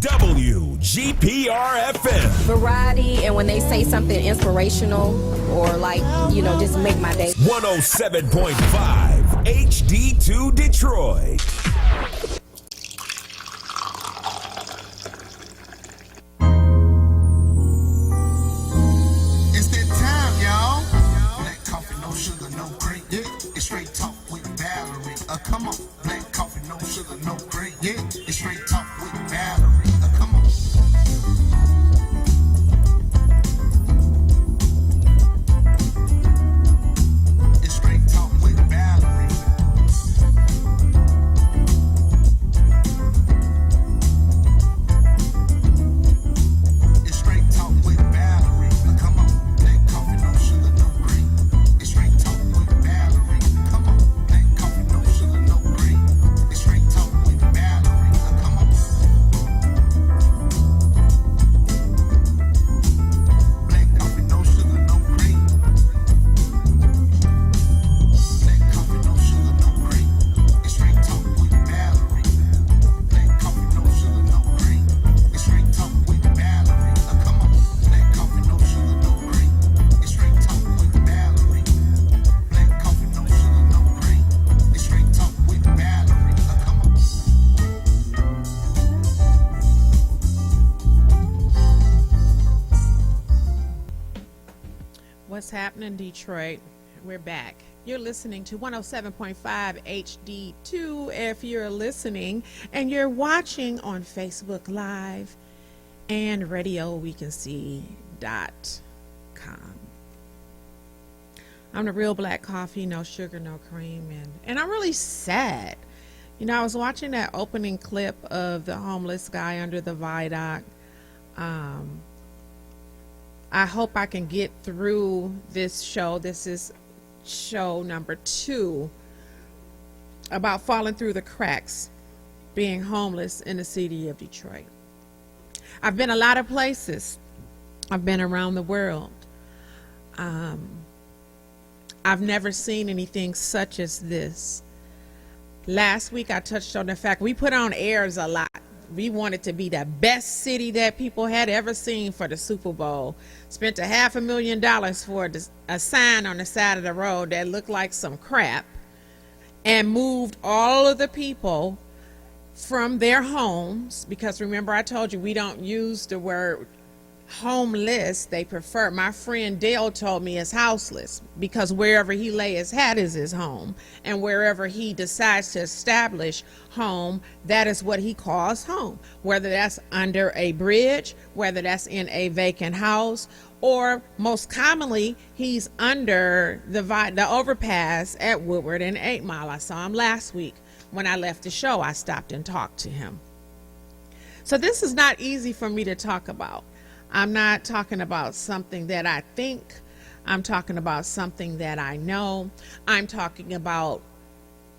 WGPR-FM. Variety, and when they say something inspirational or like, just make my day. 107.5 HD2 Detroit. It's that time, y'all. Black coffee, no sugar, no cream. Yeah, it's straight talk with Valerie. Come on. Black coffee, no sugar, no cream. Yeah, it's straight talk with Valerie. Come on. It's straight talk with Valerie. It's straight talk with Valerie. Come on. Black coffee, no sugar, no cream. It's straight talk with Valerie. Come on. Black coffee, no sugar, no cream. It's straight talk with Valerie. Come on. Black coffee, no sugar, no cream. Black coffee, no sugar, no cream. It's straight talk with Valerie. Black coffee, no sugar, no cream. It's straight talk with Valerie. Come on. Black coffee, no sugar, no cream. It's straight talk with Valerie. Black coffee, no sugar, no cream. It's straight talk with Valerie. Come on. What's happening, Detroit? We're back. You're listening to 107.5 HD2 if you're listening, and you're watching on Facebook Live and RadioWeCanSee.com. I'm the real black coffee, no sugar, no cream, and I'm really sad. I was watching that opening clip of the homeless guy under the viaduct. I hope I can get through this show. This is show number 2 about falling through the cracks, being homeless in the city of Detroit. I've been a lot of places. I've been around the world. I've never seen anything such as this. Last week I touched on the fact we put on airs a lot. We wanted to be the best city that people had ever seen for the Super Bowl. Spent $500,000 for a sign on the side of the road that looked like some crap, and moved all of the people from their homes, because remember I told you we don't use the word homeless. They prefer, my friend Dale told me, is houseless, because wherever he lay his hat is his home, and wherever he decides to establish home, that is what he calls home, whether that's under a bridge, whether that's in a vacant house, or most commonly he's under the overpass at Woodward and 8 Mile. I saw him last week. When I left the show, I stopped and talked to him. So this is not easy for me to talk about. I'm not talking about something that I think. I'm talking about something that I know. I'm talking about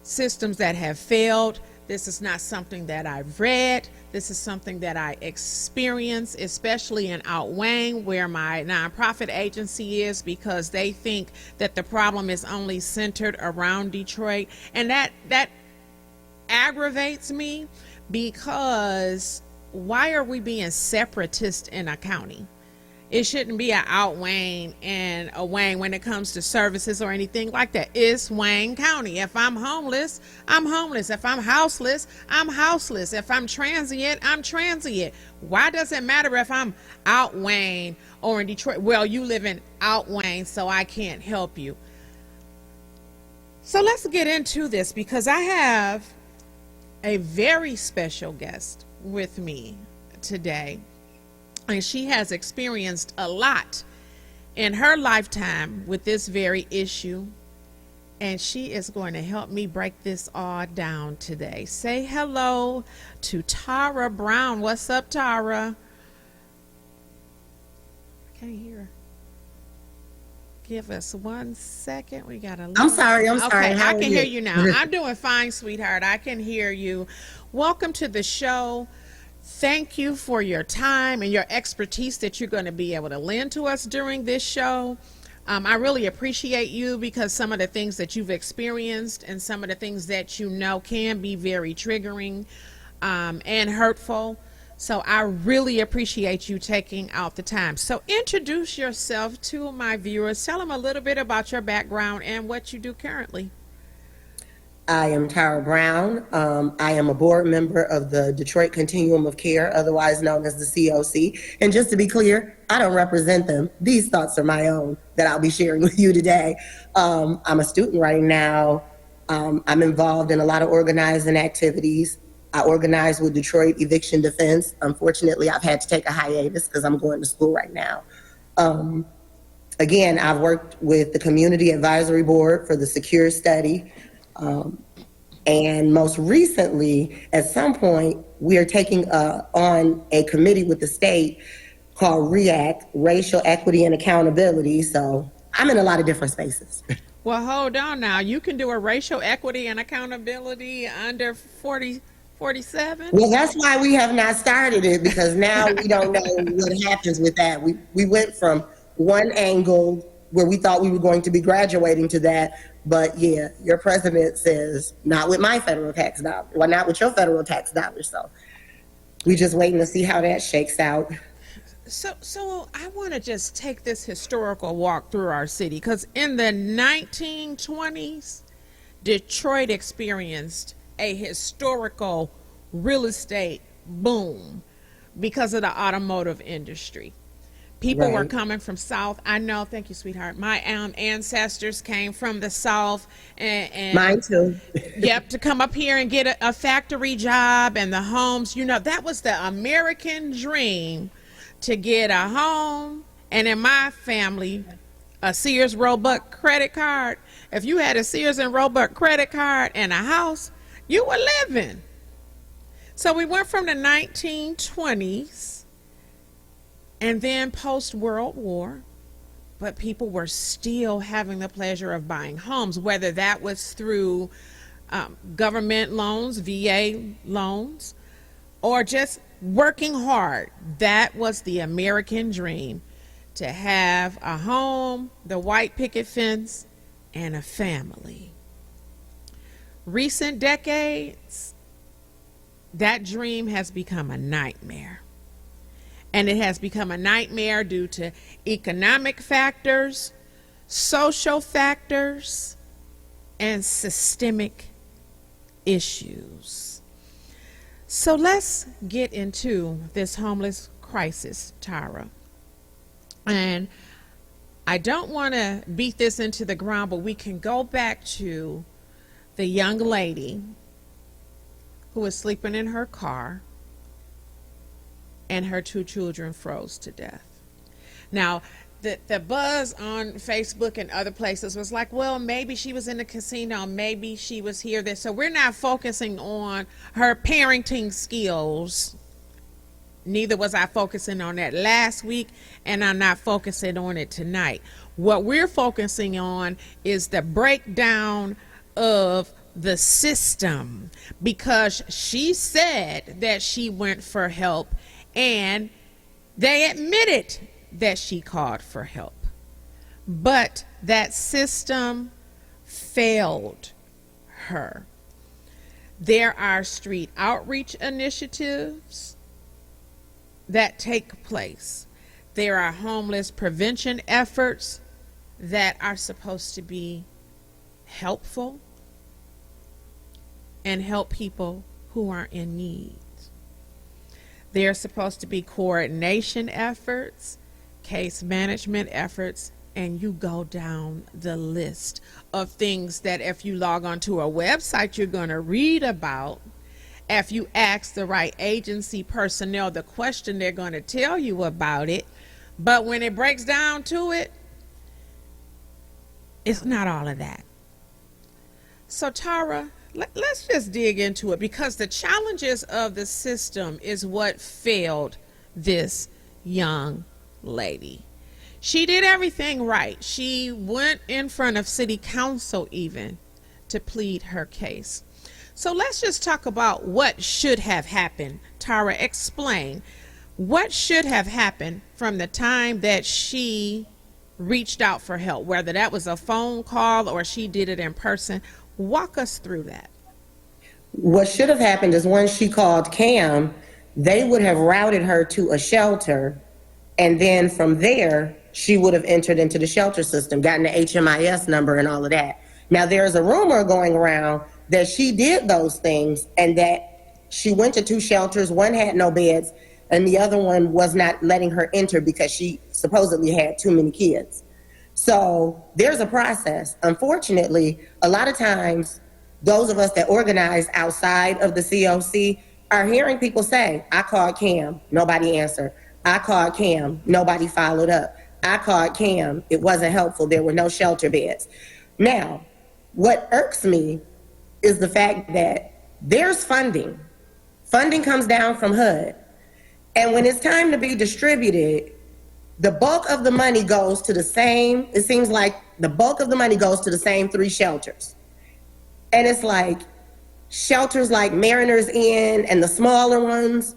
systems that have failed. This is not something that I've read. This is something that I experience, especially in Outwang, where my nonprofit agency is, because they think that the problem is only centered around Detroit. And that aggravates me, because why are we being separatist in a county? It shouldn't be an Outwang and a Wang when it comes to services or anything like that. It's Wang County. If I'm homeless, I'm homeless. If I'm houseless, I'm houseless. If I'm transient, I'm transient. Why does it matter if I'm Outwang or in Detroit? Well, you live in Outwang, so I can't help you. So let's get into this, because I have a very special guest with me today, and she has experienced a lot in her lifetime with this very issue, and she is going to help me break this all down today. Say hello to Tara Brown. What's up, Tara? I can't hear her. Give us 1 second. We got a. I'm sorry. Okay, How I are can you? hear you now. I'm doing fine, sweetheart. I can hear you. Welcome to the show. Thank you for your time and your expertise that you're going to be able to lend to us during this show. I really appreciate you, because some of the things that you've experienced and some of the things that you know can be very triggering and hurtful. So I really appreciate you taking out the time. So introduce yourself to my viewers. Tell them a little bit about your background and what you do currently. I am Tara Brown. I am a board member of the Detroit Continuum of Care, otherwise known as the COC. And just to be clear, I don't represent them. These thoughts are my own that I'll be sharing with you today. I'm a student right now. I'm involved in a lot of organizing activities. I organize with Detroit Eviction Defense. Unfortunately, I've had to take a hiatus because I'm going to school right now. Again, I've worked with the Community Advisory Board for the Secure Study. And most recently, at some point, we are taking on a committee with the state called REACT, Racial Equity and Accountability. So I'm in a lot of different spaces. Well, hold on now. You can do a racial equity and accountability under 47? Well, that's why we have not started it, because now we don't know what happens with that. We went from one angle where we thought we were going to be graduating to that. But yeah, your president says, not with my federal tax dollars. Well, not with your federal tax dollars. So we just waiting to see how that shakes out. So I want to just take this historical walk through our city, because in the 1920s, Detroit experienced a historical real estate boom because of the automotive industry. People were coming from South. I know. Thank you, sweetheart. My ancestors came from the South. And mine too. Yep, to come up here and get a factory job and the homes. You know, that was the American dream, to get a home. And in my family, a Sears Roebuck credit card. If you had a Sears and Roebuck credit card and a house, you were living. So we went from the 1920s and then post-World War, but people were still having the pleasure of buying homes, whether that was through government loans, VA loans, or just working hard. That was the American dream, to have a home, the white picket fence, and a family. Recent decades, that dream has become a nightmare. And it has become a nightmare due to economic factors, social factors, and systemic issues. So let's get into this homeless crisis, Tara. And I don't want to beat this into the ground, but we can go back to the young lady who was sleeping in her car and her 2 children froze to death. Now, the buzz on Facebook and other places was like, well, maybe she was in the casino, maybe she was here, there. So we're not focusing on her parenting skills. Neither was I focusing on that last week, and I'm not focusing on it tonight. What we're focusing on is the breakdown of the system, because she said that she went for help, and they admitted that she called for help. But that system failed her. There are street outreach initiatives that take place. There are homeless prevention efforts that are supposed to be helpful and help people who are in need. There are supposed to be coordination efforts, case management efforts, and you go down the list of things that if you log onto a website, you're going to read about. If you ask the right agency personnel the question, they're going to tell you about it. But when it breaks down to it, it's not all of that. So Tara, let's just dig into it, because the challenges of the system is what failed this young lady. She did everything right. She went in front of city council even to plead her case. So let's just talk about what should have happened. Tara, explain what should have happened from the time that she reached out for help, whether that was a phone call or she did it in person. Walk us through that. What should have happened is, when she called CAM, they would have routed her to a shelter, and then from there, she would have entered into the shelter system, gotten the HMIS number and all of that. Now, there's a rumor going around that she did those things and that she went to 2 shelters. One had no beds, and the other one was not letting her enter because she supposedly had too many kids. So there's a process. Unfortunately, a lot of times, those of us that organize outside of the COC are hearing people say, I called Cam, nobody answered. I called Cam, nobody followed up. I called Cam, it wasn't helpful, there were no shelter beds. Now, what irks me is the fact that there's funding. Funding comes down from HUD. And when it's time to be distributed, the bulk of the money goes to the same, it seems like the bulk of the money goes to the same 3 shelters. And it's like shelters like Mariners Inn and the smaller ones,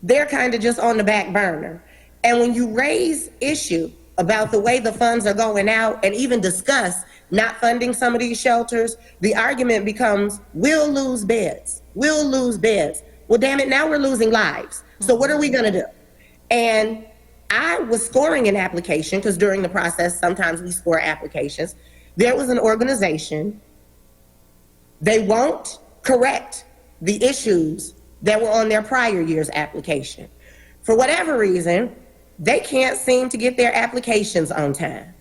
they're kind of just on the back burner. And when you raise issue about the way the funds are going out and even discuss not funding some of these shelters, the argument becomes, we'll lose beds. We'll lose beds. Well, damn it, now we're losing lives. So what are we gonna do? And I was scoring an application, because during the process, sometimes we score applications. There was an organization, they won't correct the issues that were on their prior year's application. For whatever reason, they can't seem to get their applications on time.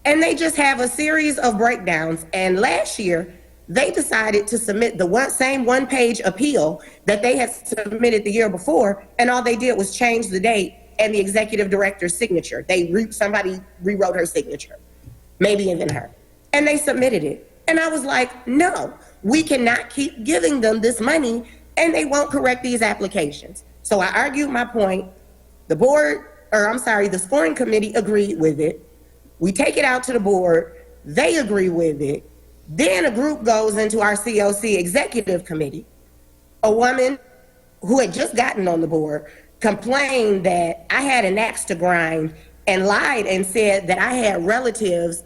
And they just have a series of breakdowns. And last year, they decided to submit the same one-page appeal that they had submitted the year before, and all they did was change the date and the executive director's signature. Somebody rewrote her signature, maybe even her, and they submitted it. And I was like, no, we cannot keep giving them this money and they won't correct these applications. So I argued my point. The scoring committee agreed with it. We take it out to the board, they agree with it. Then a group goes into our COC executive committee. A woman who had just gotten on the board complained that I had an axe to grind and lied and said that I had relatives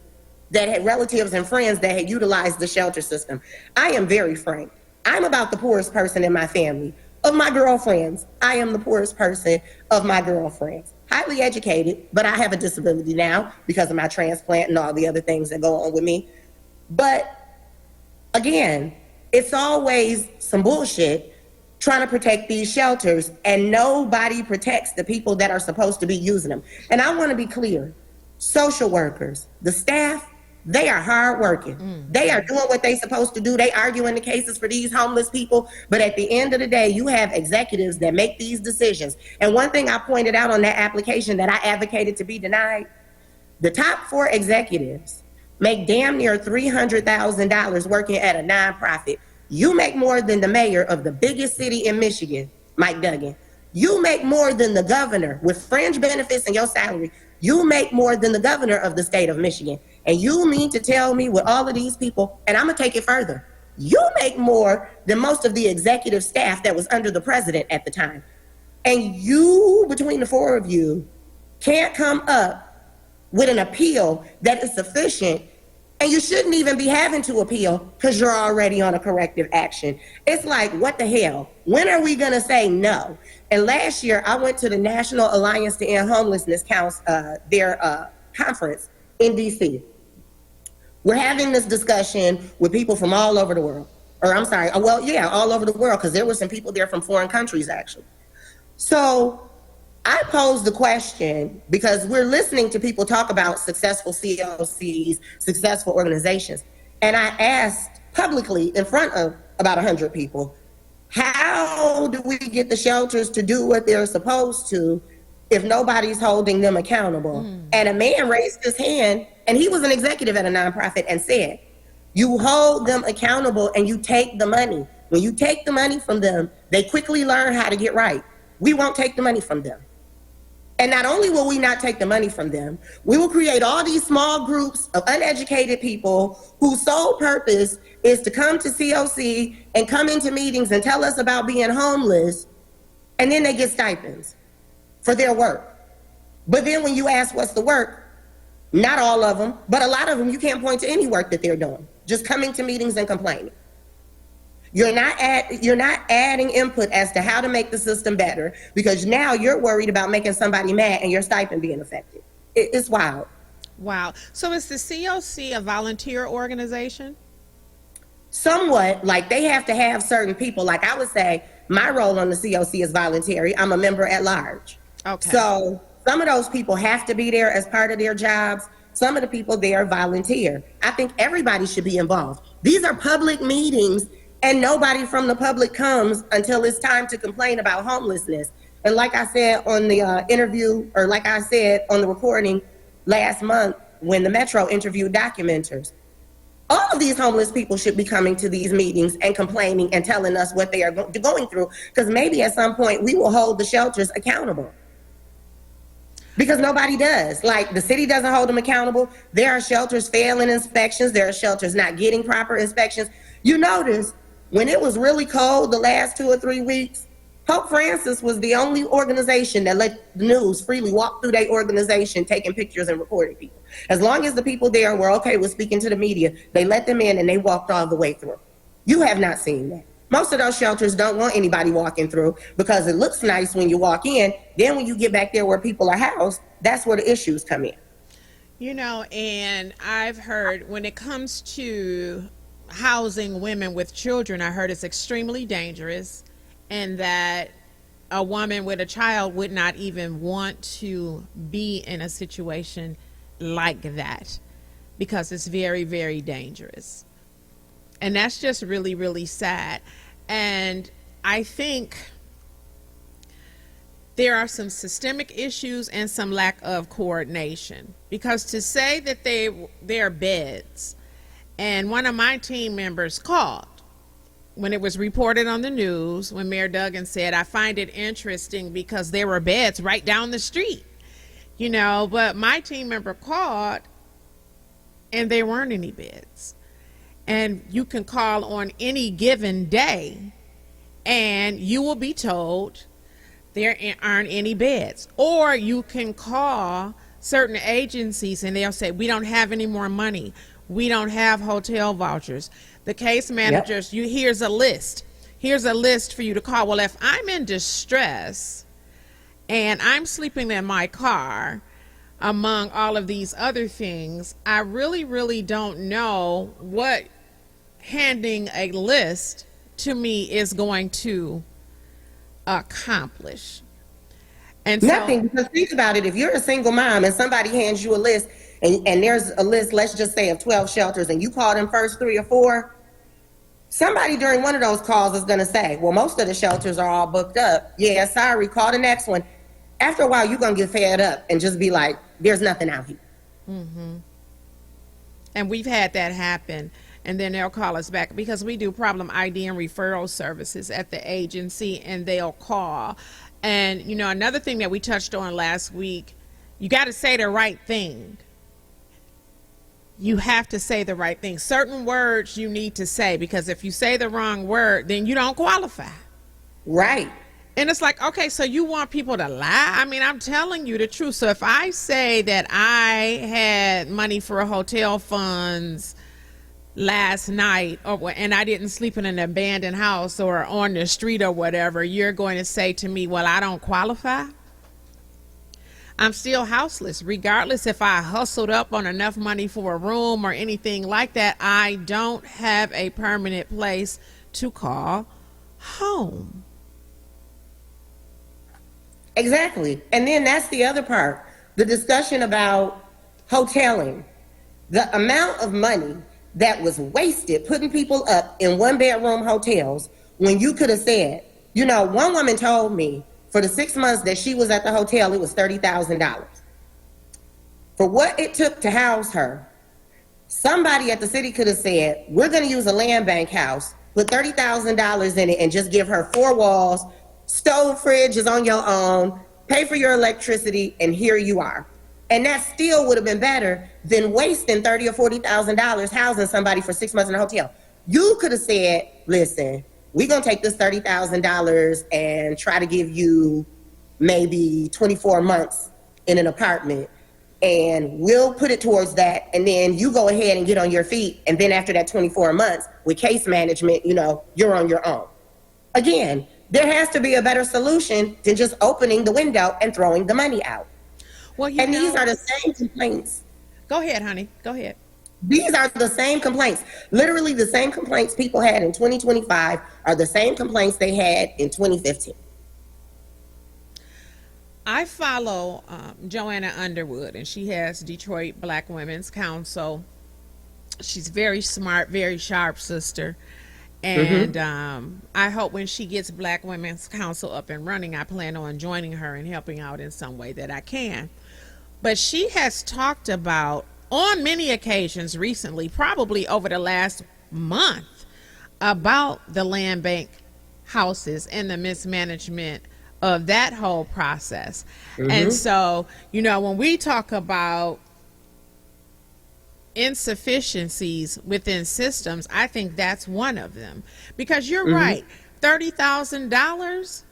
and friends that had utilized the shelter system. I am very frank. I'm about the poorest person in my family. Of my girlfriends, I am the poorest person of my girlfriends. Highly educated, but I have a disability now because of my transplant and all the other things that go on with me. But again, it's always some bullshit trying to protect these shelters, and nobody protects the people that are supposed to be using them. And I want to be clear, social workers, the staff, they are hardworking. They are doing what they're supposed to do. They arguing the cases for these homeless people. But at the end of the day, you have executives that make these decisions. And one thing I pointed out on that application that I advocated to be denied, the top 4 executives make damn near $300,000 working at a nonprofit. You make more than the mayor of the biggest city in Michigan, Mike Duggan. You make more than the governor with fringe benefits and your salary. You make more than the governor of the state of Michigan. And you mean to tell me with all of these people, and I'm gonna take it further, you make more than most of the executive staff that was under the president at the time. And you, between the 4 of you, can't come up with an appeal that is sufficient, and you shouldn't even be having to appeal because you're already on a corrective action. It's like, what the hell? When are we gonna say no? And last year, I went to the National Alliance to End Homelessness conference in DC. We're having this discussion with people from all over the world. All over the world, because there were some people there from foreign countries, actually. So I posed the question, because we're listening to people talk about successful COCs, successful organizations. And I asked publicly in front of about 100 people, how do we get the shelters to do what they're supposed to if nobody's holding them accountable? And a man raised his hand, and he was an executive at a nonprofit, and said, you hold them accountable and you take the money. When you take the money from them, they quickly learn how to get right. We won't take the money from them. And not only will we not take the money from them, we will create all these small groups of uneducated people whose sole purpose is to come to COC and come into meetings and tell us about being homeless, and then they get stipends for their work. But then when you ask what's the work, not all of them, but a lot of them, you can't point to any work that they're doing, just coming to meetings and complaining. You're not adding input as to how to make the system better, because now you're worried about making somebody mad and your stipend being affected. It's wild. Wow. So is the COC a volunteer organization? Somewhat, like they have to have certain people. Like I would say, my role on the COC is voluntary. I'm a member at large. Okay. So some of those people have to be there as part of their jobs. Some of the people there volunteer. I think everybody should be involved. These are public meetings, and nobody from the public comes until it's time to complain about homelessness. And like I said on the interview, or like I said on the recording last month when the Metro interviewed documenters, all of these homeless people should be coming to these meetings and complaining and telling us what they are going through, because maybe at some point we will hold the shelters accountable. Because nobody does. Like, the city doesn't hold them accountable. There are shelters failing inspections. There are shelters not getting proper inspections. You notice when it was really cold the last 2 or 3 weeks, Pope Francis was the only organization that let the news freely walk through their organization, taking pictures and recording people. As long as the people there were okay with speaking to the media, they let them in and they walked all the way through. You have not seen that. Most of those shelters don't want anybody walking through because it looks nice when you walk in. Then when you get back there where people are housed, that's where the issues come in. You know, and I've heard when it comes to housing women with children, I heard it's extremely dangerous, and that a woman with a child would not even want to be in a situation like that because it's very, very dangerous. And that's just really, really sad. And I think there are some systemic issues and some lack of coordination, because to say that they're beds, and one of my team members called when it was reported on the news, when Mayor Duggan said, I find it interesting because there were beds right down the street, you know, but my team member called and there weren't any beds. And you can call on any given day and you will be told there aren't any beds. Or you can call certain agencies and they'll say, we don't have any more money. We don't have hotel vouchers. The case managers, here's a list. Here's a list for you to call. Well, if I'm in distress and I'm sleeping in my car, among all of these other things, I really, really don't know what handing a list to me is going to accomplish. And nothing, because think about it. If you're a single mom and somebody hands you a list and there's a list, let's just say of 12 shelters, and you call them first 3 or 4, somebody during one of those calls is going to say, well, most of the shelters are all booked up. Yeah, sorry, call the next one. After a while, you're going to get fed up and just be like, there's nothing out here. Mm-hmm. And we've had that happen. And then they'll call us back because we do problem ID and referral services at the agency, and they'll call. And, you know, another thing that we touched on last week, you got to say the right thing. You have to say the right thing. Certain words you need to say, because if you say the wrong word, then you don't qualify. Right. And it's like, okay, so you want people to lie? I mean, I'm telling you the truth. So if I say that I had money for hotel funds last night, and I didn't sleep in an abandoned house or on the street or whatever, you're going to say to me, well, I don't qualify? I'm still houseless, regardless if I hustled up on enough money for a room or anything like that. I don't have a permanent place to call home. Exactly. And then that's the other part, the discussion about hoteling. The amount of money that was wasted putting people up in 1-bedroom hotels when you could have said, you know, one woman told me for the 6 months that she was at the hotel, it was $30,000. For what it took to house her, somebody at the city could have said, we're going to use a land bank house, put $30,000 in it and just give her 4 walls, stove, fridge is on your own, pay for your electricity, and here you are. And that still would have been better than wasting $30,000 or $40,000 housing somebody for 6 months in a hotel. You could have said, listen, we're going to take this $30,000 and try to give you maybe 24 months in an apartment. and we'll put it towards that, and then you go ahead and get on your feet, and then after that 24 months with case management, you're on your own. Again, there has to be a better solution than just opening the window and throwing the money out. Well, And these are the same complaints. Go ahead, honey. Go ahead. These are the same complaints. Literally the same complaints people had in 2025 are the same complaints they had in 2015. I follow Joanna Underwood, and she has Detroit Black Women's Council. She's very smart, very sharp sister. And I hope when she gets Black Women's Council up and running, I plan on joining her and helping out in some way that I can. But she has talked about, on many occasions recently, probably over the last month, about the land bank houses and the mismanagement of that whole process. And so, when we talk about insufficiencies within systems, I think that's one of them. Because you're right, $30,000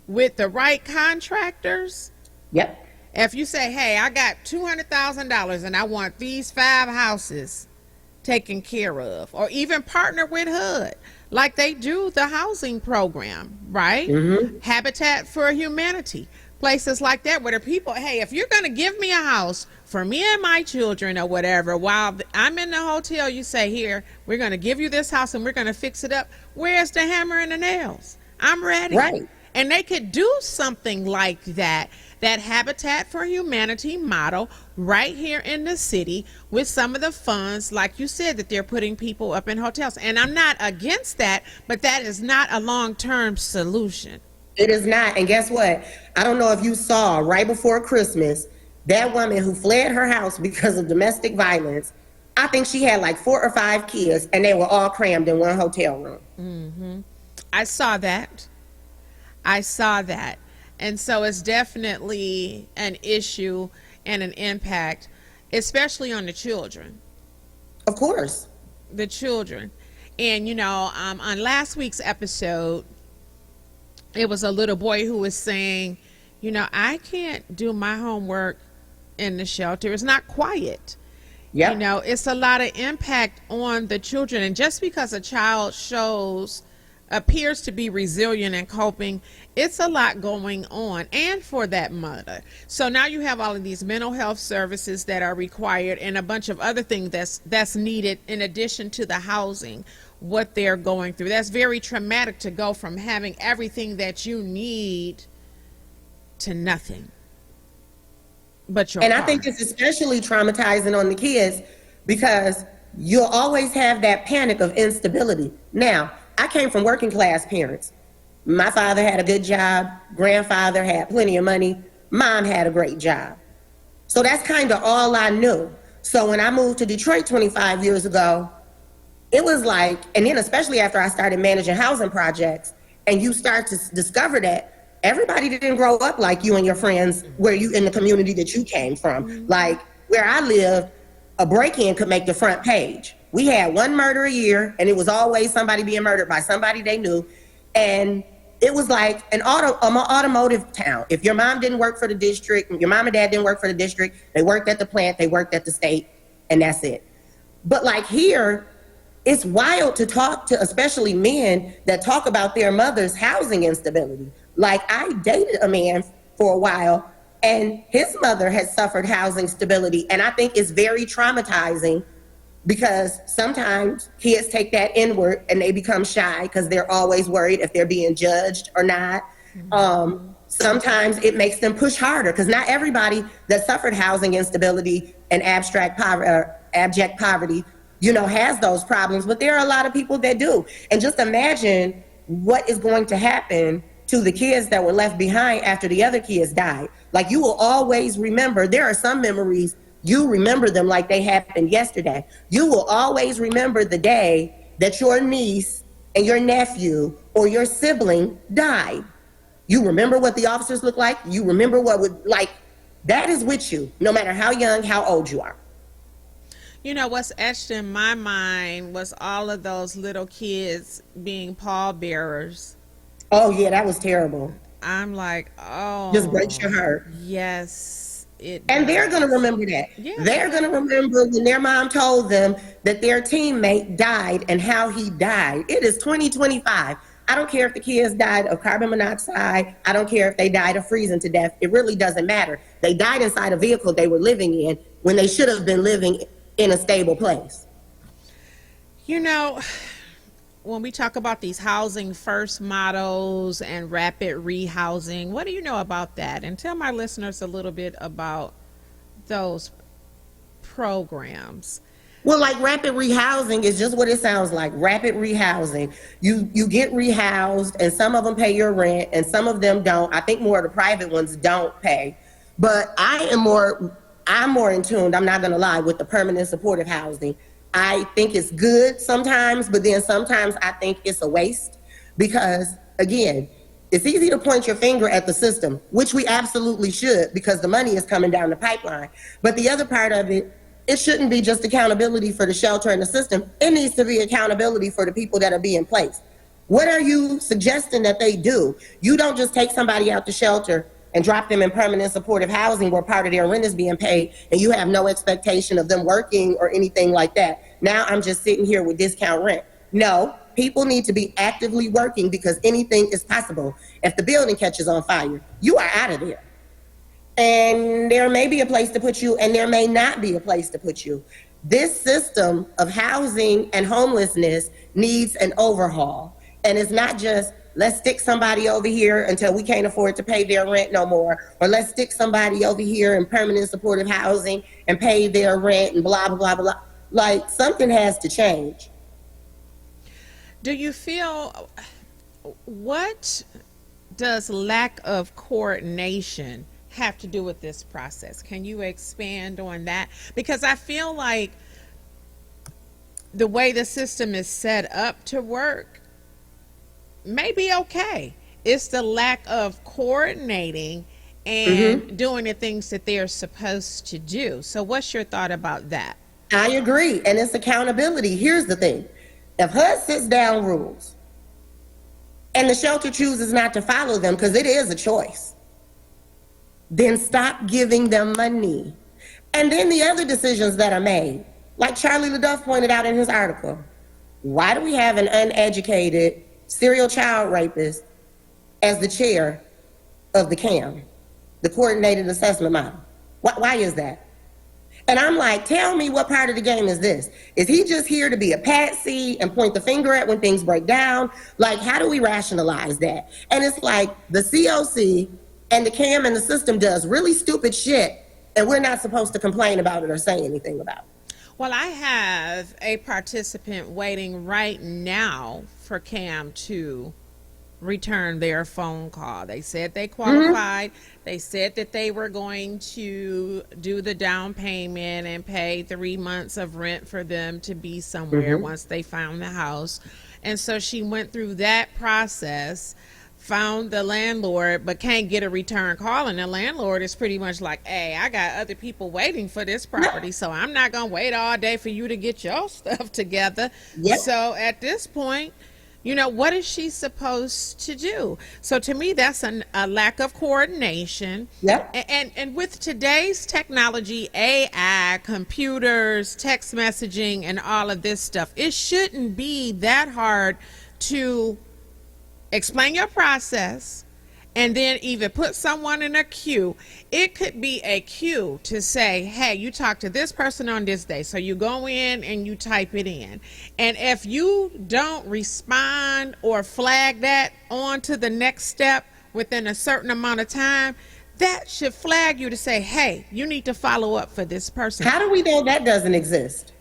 with the right contractors. Yep. If you say, hey, I got $200,000 and I want these 5 houses taken care of, or even partner with HUD, like they do the housing program, right? Habitat for Humanity, places like that, where the people, hey, if you're going to give me a house for me and my children or whatever, while I'm in the hotel, you say, here, we're going to give you this house and we're going to fix it up. Where's the hammer and the nails? I'm ready. Right. And they could do something like that Habitat for Humanity model right here in the city with some of the funds, like you said, that they're putting people up in hotels. And I'm not against that, but that is not a long-term solution. It is not. And guess what? I don't know if you saw right before Christmas, that woman who fled her house because of domestic violence, I think she had like 4 or 5 kids, and they were all crammed in one hotel room. I saw that. And so it's definitely an issue and an impact, especially on the children. Of course. The children. And, on last week's episode, it was a little boy who was saying, I can't do my homework in the shelter. It's not quiet. Yeah. It's a lot of impact on the children. And just because a child appears to be resilient and coping, it's a lot going on, and for that mother. So now you have all of these mental health services that are required and a bunch of other things that's needed in addition to the housing, what they're going through. That's very traumatic, to go from having everything that you need to nothing but your And car. I think it's especially traumatizing on the kids because you'll always have that panic of instability. Now, I came from working class parents. My father had a good job. Grandfather had plenty of money. Mom had a great job. So that's kind of all I knew. So when I moved to Detroit 25 years ago, it was like, and then especially after I started managing housing projects, and you start to discover that everybody didn't grow up like you and your friends where you in the community that you came from. Like where I lived, a break-in could make the front page. We had 1 murder a year, and it was always somebody being murdered by somebody they knew. And it was like an automotive town. If your mom didn't work for the district, your mom and dad didn't work for the district, they worked at the plant, they worked at the state, and that's it. But like here, it's wild to talk to, especially men that talk about their mother's housing instability. Like I dated a man for a while, and his mother had suffered housing stability. And I think it's very traumatizing because sometimes kids take that inward and they become shy because they're always worried if they're being judged or not. Sometimes it makes them push harder because not everybody that suffered housing instability and abject poverty, has those problems, but there are a lot of people that do. And just imagine what is going to happen to the kids that were left behind after the other kids died. Like you will always remember, there are some memories, you remember them like they happened yesterday. You will always remember the day that your niece and your nephew or your sibling died. You remember what the officers looked like. You remember that is with you, no matter how young, how old you are. What's etched in my mind was all of those little kids being pallbearers. Oh yeah, that was terrible. I'm like, oh. Just breaks your heart. Yes. It And they're going to does. remember that. Yeah, They're going to remember when their mom told them that their teammate died and how he died. It is 2025. I don't care if the kids died of carbon monoxide. I don't care if they died of freezing to death. It really doesn't matter. They died inside a vehicle they were living in when they should have been living in a stable place. You know, when we talk about these housing first models and rapid rehousing, what do you know about that? And tell my listeners a little bit about those programs. Well, like rapid rehousing is just what it sounds like. Rapid rehousing. You get rehoused, and some of them pay your rent, and some of them don't. I think more of the private ones don't pay. But I'm more in tune, I'm not gonna lie, with the permanent supportive housing. I think it's good sometimes, but then sometimes I think it's a waste because, again, it's easy to point your finger at the system, which we absolutely should because the money is coming down the pipeline. But the other part of it, it shouldn't be just accountability for the shelter and the system. It needs to be accountability for the people that are being placed. What are you suggesting that they do? You don't just take somebody out the shelter and drop them in permanent supportive housing where part of their rent is being paid and you have no expectation of them working or anything like that. Now I'm just sitting here with discount rent. No, people need to be actively working because anything is possible. If the building catches on fire, you are out of there. And there may be a place to put you and there may not be a place to put you. This system of housing and homelessness needs an overhaul. And it's not just, let's stick somebody over here until we can't afford to pay their rent no more, or let's stick somebody over here in permanent supportive housing and pay their rent and blah, blah, blah, blah. Like, something has to change. Do you feel, what does lack of coordination have to do with this process? Can you expand on that? Because I feel like the way the system is set up to work may be okay. It's the lack of coordinating and doing the things that they're supposed to do. So what's your thought about that? I agree, and it's accountability. Here's the thing. If HUD sits down rules and the shelter chooses not to follow them, because it is a choice, then stop giving them money. And then the other decisions that are made, like Charlie LaDuff pointed out in his article, why do we have an uneducated serial child rapist as the chair of the CAM, the Coordinated Assessment Model? Why is that? And I'm like, tell me, what part of the game is this? Is he just here to be a patsy and point the finger at when things break down? Like, how do we rationalize that? And it's like the COC and the CAM and the system does really stupid shit, and we're not supposed to complain about it or say anything about it. Well, I have a participant waiting right now for CAM to return their phone call. They said they qualified. They said that they were going to do the down payment and pay 3 months of rent for them to be somewhere once they found the house. And so she went through that process, found the landlord, but can't get a return call. And the landlord is pretty much like, hey, I got other people waiting for this property, so I'm not going to wait all day for you to get your stuff together. Yep. So at this point, you know, what is she supposed to do? So to me, that's a lack of coordination. Yep. And with today's technology, AI, computers, text messaging, and all of this stuff, it shouldn't be that hard to explain your process and then either put someone in a queue. It could be a queue to say, hey, you talk to this person on this day. So you go in and you type it in. And if you don't respond or flag that on to the next step within a certain amount of time, that should flag you to say, hey, you need to follow up for this person. How do we know that doesn't exist?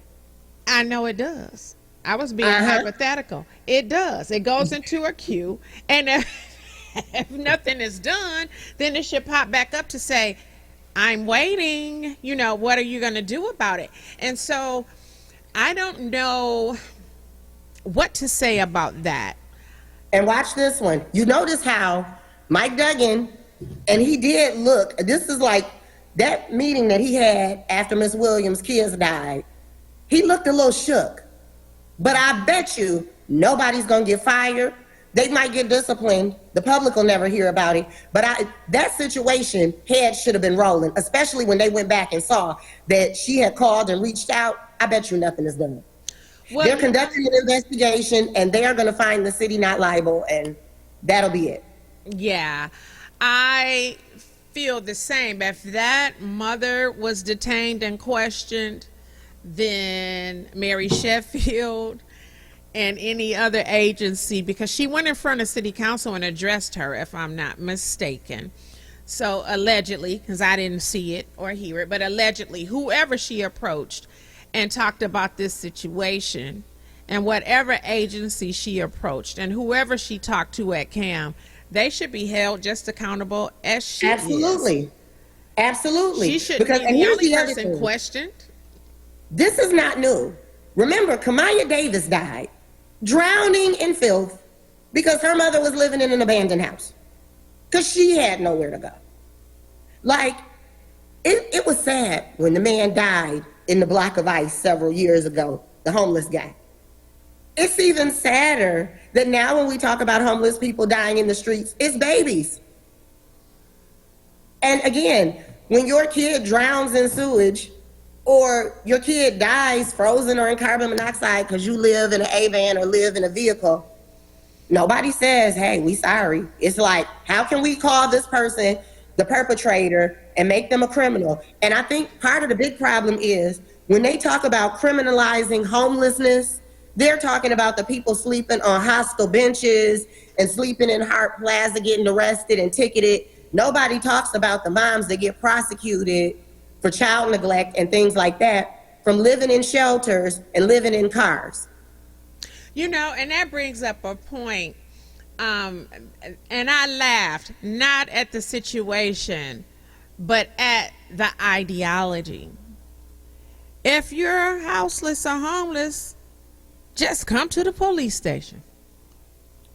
I know it does. I was being hypothetical. It does. It goes into a queue, and if nothing is done, then it should pop back up to say, I'm waiting. You know, what are you going to do about it? And so I don't know what to say about that. And watch this one. You notice how Mike Duggan, and he did look, this is like that meeting that he had after Miss Williams' kids died. He looked a little shook. But I bet you nobody's going to get fired. They might get disciplined. The public will never hear about it. But that situation, heads should have been rolling, especially when they went back and saw that she had called and reached out. I bet you nothing is done. Well, They're conducting an investigation, and they are going to find the city not liable, and that'll be it. yeah, I feel the same. If that mother was detained and questioned, then Mary Sheffield and any other agency, because she went in front of city council and addressed her, if I'm not mistaken. So allegedly, because I didn't see it or hear it, but allegedly, whoever she approached and talked about this situation, and whatever agency she approached and whoever she talked to at CAM, they should be held just accountable as she Absolutely. is. Absolutely. She should Because, be and the here's only the other person thing. questioned. This is not new. Remember, Kamaya Davis died drowning in filth because her mother was living in an abandoned house because she had nowhere to go. Like, it was sad when the man died in the block of ice several years ago, the homeless guy. It's even sadder that now when we talk about homeless people dying in the streets, it's babies. And again, when your kid drowns in sewage or your kid dies frozen or in carbon monoxide because you live in an A-van or live in a vehicle, nobody says, hey, we sorry. It's like, how can we call this person the perpetrator and make them a criminal? And I think part of the big problem is when they talk about criminalizing homelessness, they're talking about the people sleeping on hostel benches and sleeping in Hart Plaza, getting arrested and ticketed. Nobody talks about the moms that get prosecuted for child neglect and things like that from living in shelters and living in cars. You know, and that brings up a point. And I laughed, not at the situation, but at the ideology. If you're houseless or homeless, just come to the police station.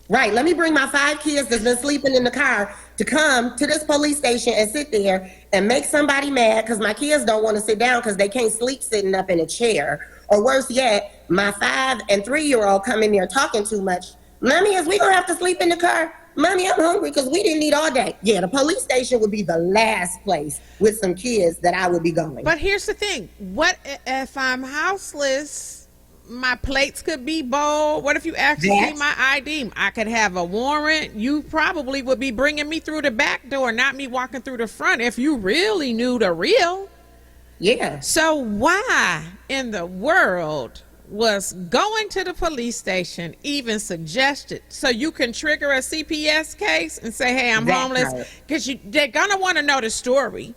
Right, let me bring my 5 kids that's been sleeping in the car to come to this police station and sit there and make somebody mad because my kids don't want to sit down because they can't sleep sitting up in a chair. Or worse yet, my 5 and 3-year-old come in there talking too much. Mommy, is we gonna have to sleep in the car? Mommy, I'm hungry because we didn't eat all day. Yeah, the police station would be the last place with some kids that I would be going. But here's the thing. What if I'm houseless? My plates could be bold. What if you actually see my ID? I could have a warrant. You probably would be bringing me through the back door, not me walking through the front if you really knew the real. Yeah. So why in the world was going to the police station even suggested? So you can trigger a CPS case and say, hey, I'm homeless. Because they're going to want to know the story,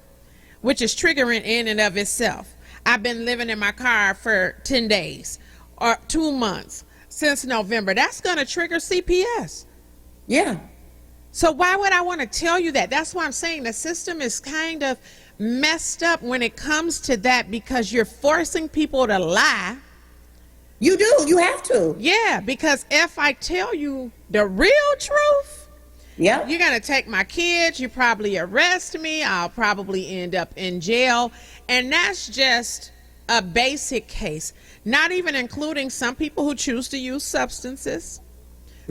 which is triggering in and of itself. I've been living in my car for 10 days. Or 2 months since November. That's going to trigger CPS. Yeah. So why would I want to tell you that? That's why I'm saying the system is kind of messed up when it comes to that because you're forcing people to lie. You do. You have to. Yeah, because if I tell you the real truth, yeah, you're going to take my kids. You probably arrest me. I'll probably end up in jail. And that's just a basic case. Not even including some people who choose to use substances,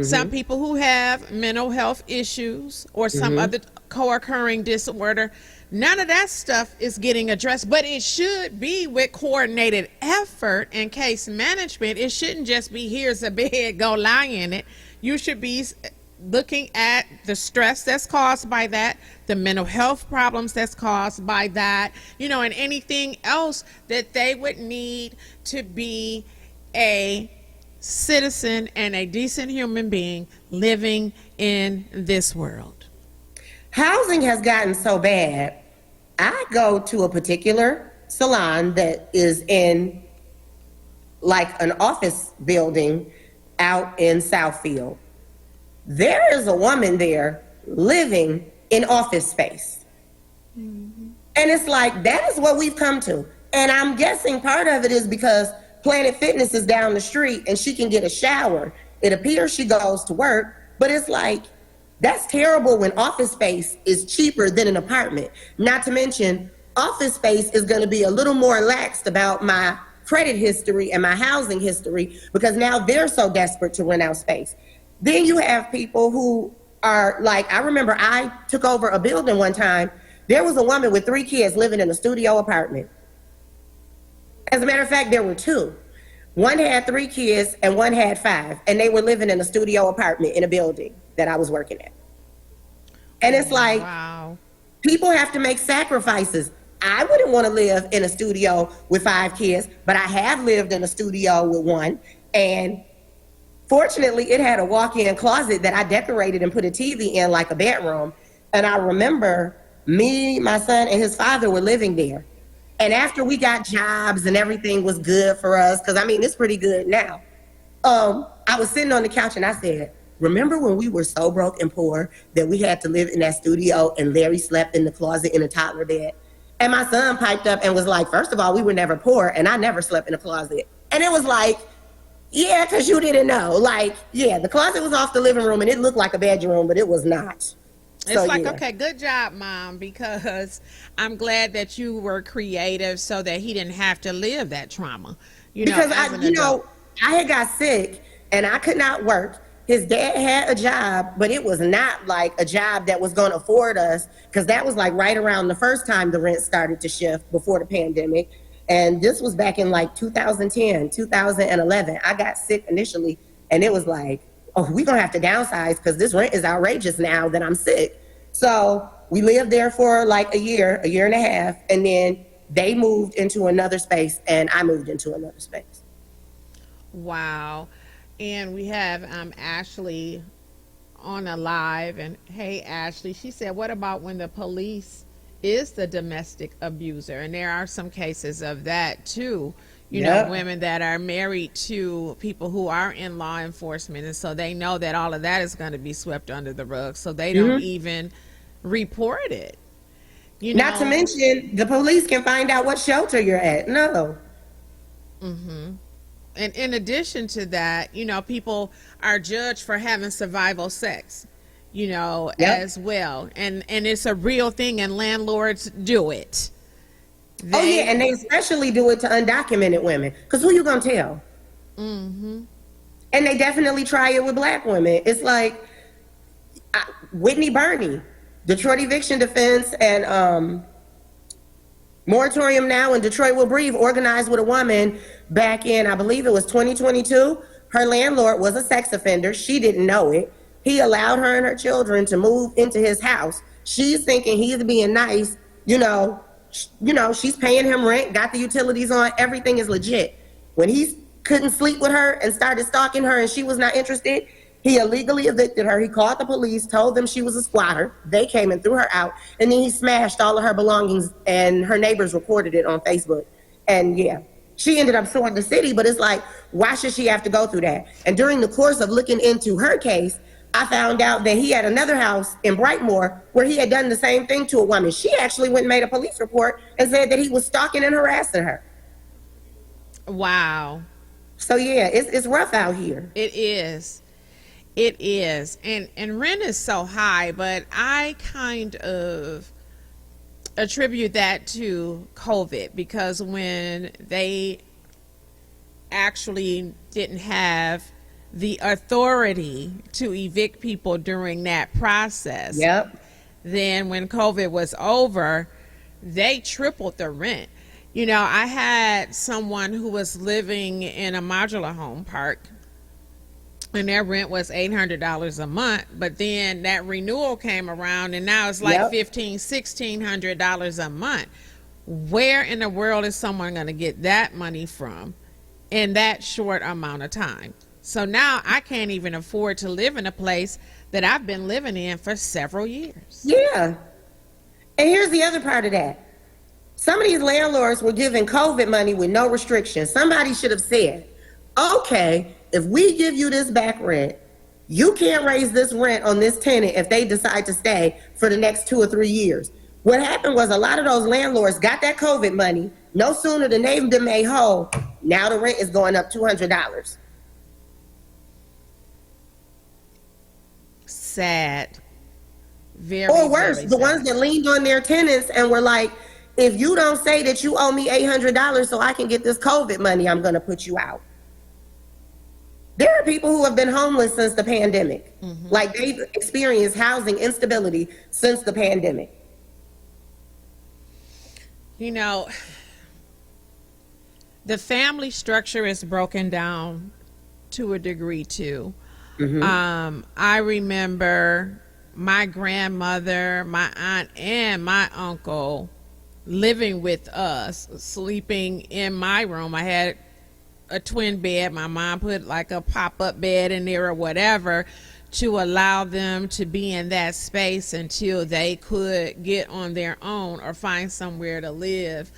some people who have mental health issues or some other co-occurring disorder. None of that stuff is getting addressed, but it should be with coordinated effort and case management. It shouldn't just be, here's a bed, go lie in it. You should be looking at the stress that's caused by that, the mental health problems that's caused by that, you know, and anything else that they would need to be a citizen and a decent human being living in this world. Housing has gotten so bad. I go to a particular salon that is in like an office building out in Southfield. There is a woman there living in office space. And it's like, that is what we've come to. And I'm guessing part of it is because Planet Fitness is down the street and she can get a shower. It appears she goes to work, but it's like, that's terrible when office space is cheaper than an apartment. Not to mention, office space is gonna be a little more laxed about my credit history and my housing history because now they're so desperate to rent out space. Then you have people who are like, I remember I took over a building one time. There was a woman with 3 kids living in a studio apartment. As a matter of fact, there were 2. One had 3 kids and one had 5, and they were living in a studio apartment in a building that I was working at. And it's like, Wow. people have to make sacrifices. I wouldn't want to live in a studio with 5 kids, but I have lived in a studio with 1. And fortunately, it had a walk-in closet that I decorated and put a TV in like a bedroom. And I remember me, my son, and his father were living there. And after we got jobs and everything was good for us, because I mean, it's pretty good now. I was sitting on the couch and I said, remember when we were so broke and poor that we had to live in that studio and Larry slept in the closet in a toddler bed? And my son piped up and was like, first of all, we were never poor and I never slept in a closet. And it was like, yeah, because you didn't know. Like, yeah, the closet was off the living room and it looked like a bedroom, but it was not. It's So, like, yeah. okay, good job, Mom, because I'm glad that you were creative so that he didn't have to live that trauma. You know, Because as an adult. I had got sick and I could not work. His dad had a job, but it was not like a job that was going to afford us, because that was like right around the first time the rent started to shift before the pandemic. And this was back in like 2010, 2011. I got sick initially and it was like, oh, we're going to have to downsize because this rent is outrageous now that I'm sick. So we lived there for like a year and a half, and then they moved into another space and I moved into another space. Wow. And we have Ashley on a live. And hey, Ashley, she said, what about when the police is the domestic abuser? And there are some cases of that too. You Yep. know, women that are married to people who are in law enforcement. And so they know that all of that is going to be swept under the rug. So they don't even report it. You know? Not to mention, the police can find out what shelter you're at. No. And in addition to that, you know, people are judged for having survival sex, you know, Yep. as well. And it's a real thing, and landlords do it. Oh, yeah, and they especially do it to undocumented women. Because who you going to tell? And they definitely try it with Black women. It's like Whitney Burney, Detroit Eviction Defense, and Moratorium Now and Detroit Will Breathe organized with a woman back in, I believe it was 2022. Her landlord was a sex offender. She didn't know it. He allowed her and her children to move into his house. She's thinking he's being nice. You know, she's paying him rent, got the utilities on, everything is legit. When he couldn't sleep with her and started stalking her and she was not interested, he illegally evicted her. He called the police, told them she was a squatter. They came and threw her out. And then he smashed all of her belongings, and her neighbors reported it on Facebook. And yeah, she ended up suing the city, but it's like, why should she have to go through that? And during the course of looking into her case, I found out that he had another house in Brightmoor where he had done the same thing to a woman. She actually went and made a police report and said that he was stalking and harassing her. Wow. So yeah, it's rough out here. It is. It is. And rent is so high, but I kind of attribute that to COVID, because when they actually didn't have the authority to evict people during that process, Yep. then when COVID was over, they tripled the rent. You know, I had someone who was living in a modular home park, and their rent was $800 a month, but then that renewal came around and now it's like Yep. $1,600 a month. Where in the world is someone going to get that money from in that short amount of time? So now I can't even afford to live in a place that I've been living in for several years. Yeah. And here's the other part of that. Some of these landlords were giving COVID money with no restrictions. Somebody should have said, okay, if we give you this back rent, you can't raise this rent on this tenant if they decide to stay for the next 2 or 3 years. What happened was a lot of those landlords got that COVID money. No sooner than they've been made whole, now the rent is going up $200. Sad. Very, Or worse, very the sad. ones that leaned on their tenants and were like, if you don't say that you owe me $800 so I can get this COVID money, I'm going to put you out. There are people who have been homeless since the pandemic. Like they've experienced housing instability since the pandemic. You know, the family structure is broken down to a degree too. I remember my grandmother, my aunt, and my uncle living with us, sleeping in my room. I had a twin bed. My mom put like a pop-up bed in there or whatever to allow them to be in that space until they could get on their own or find somewhere to live.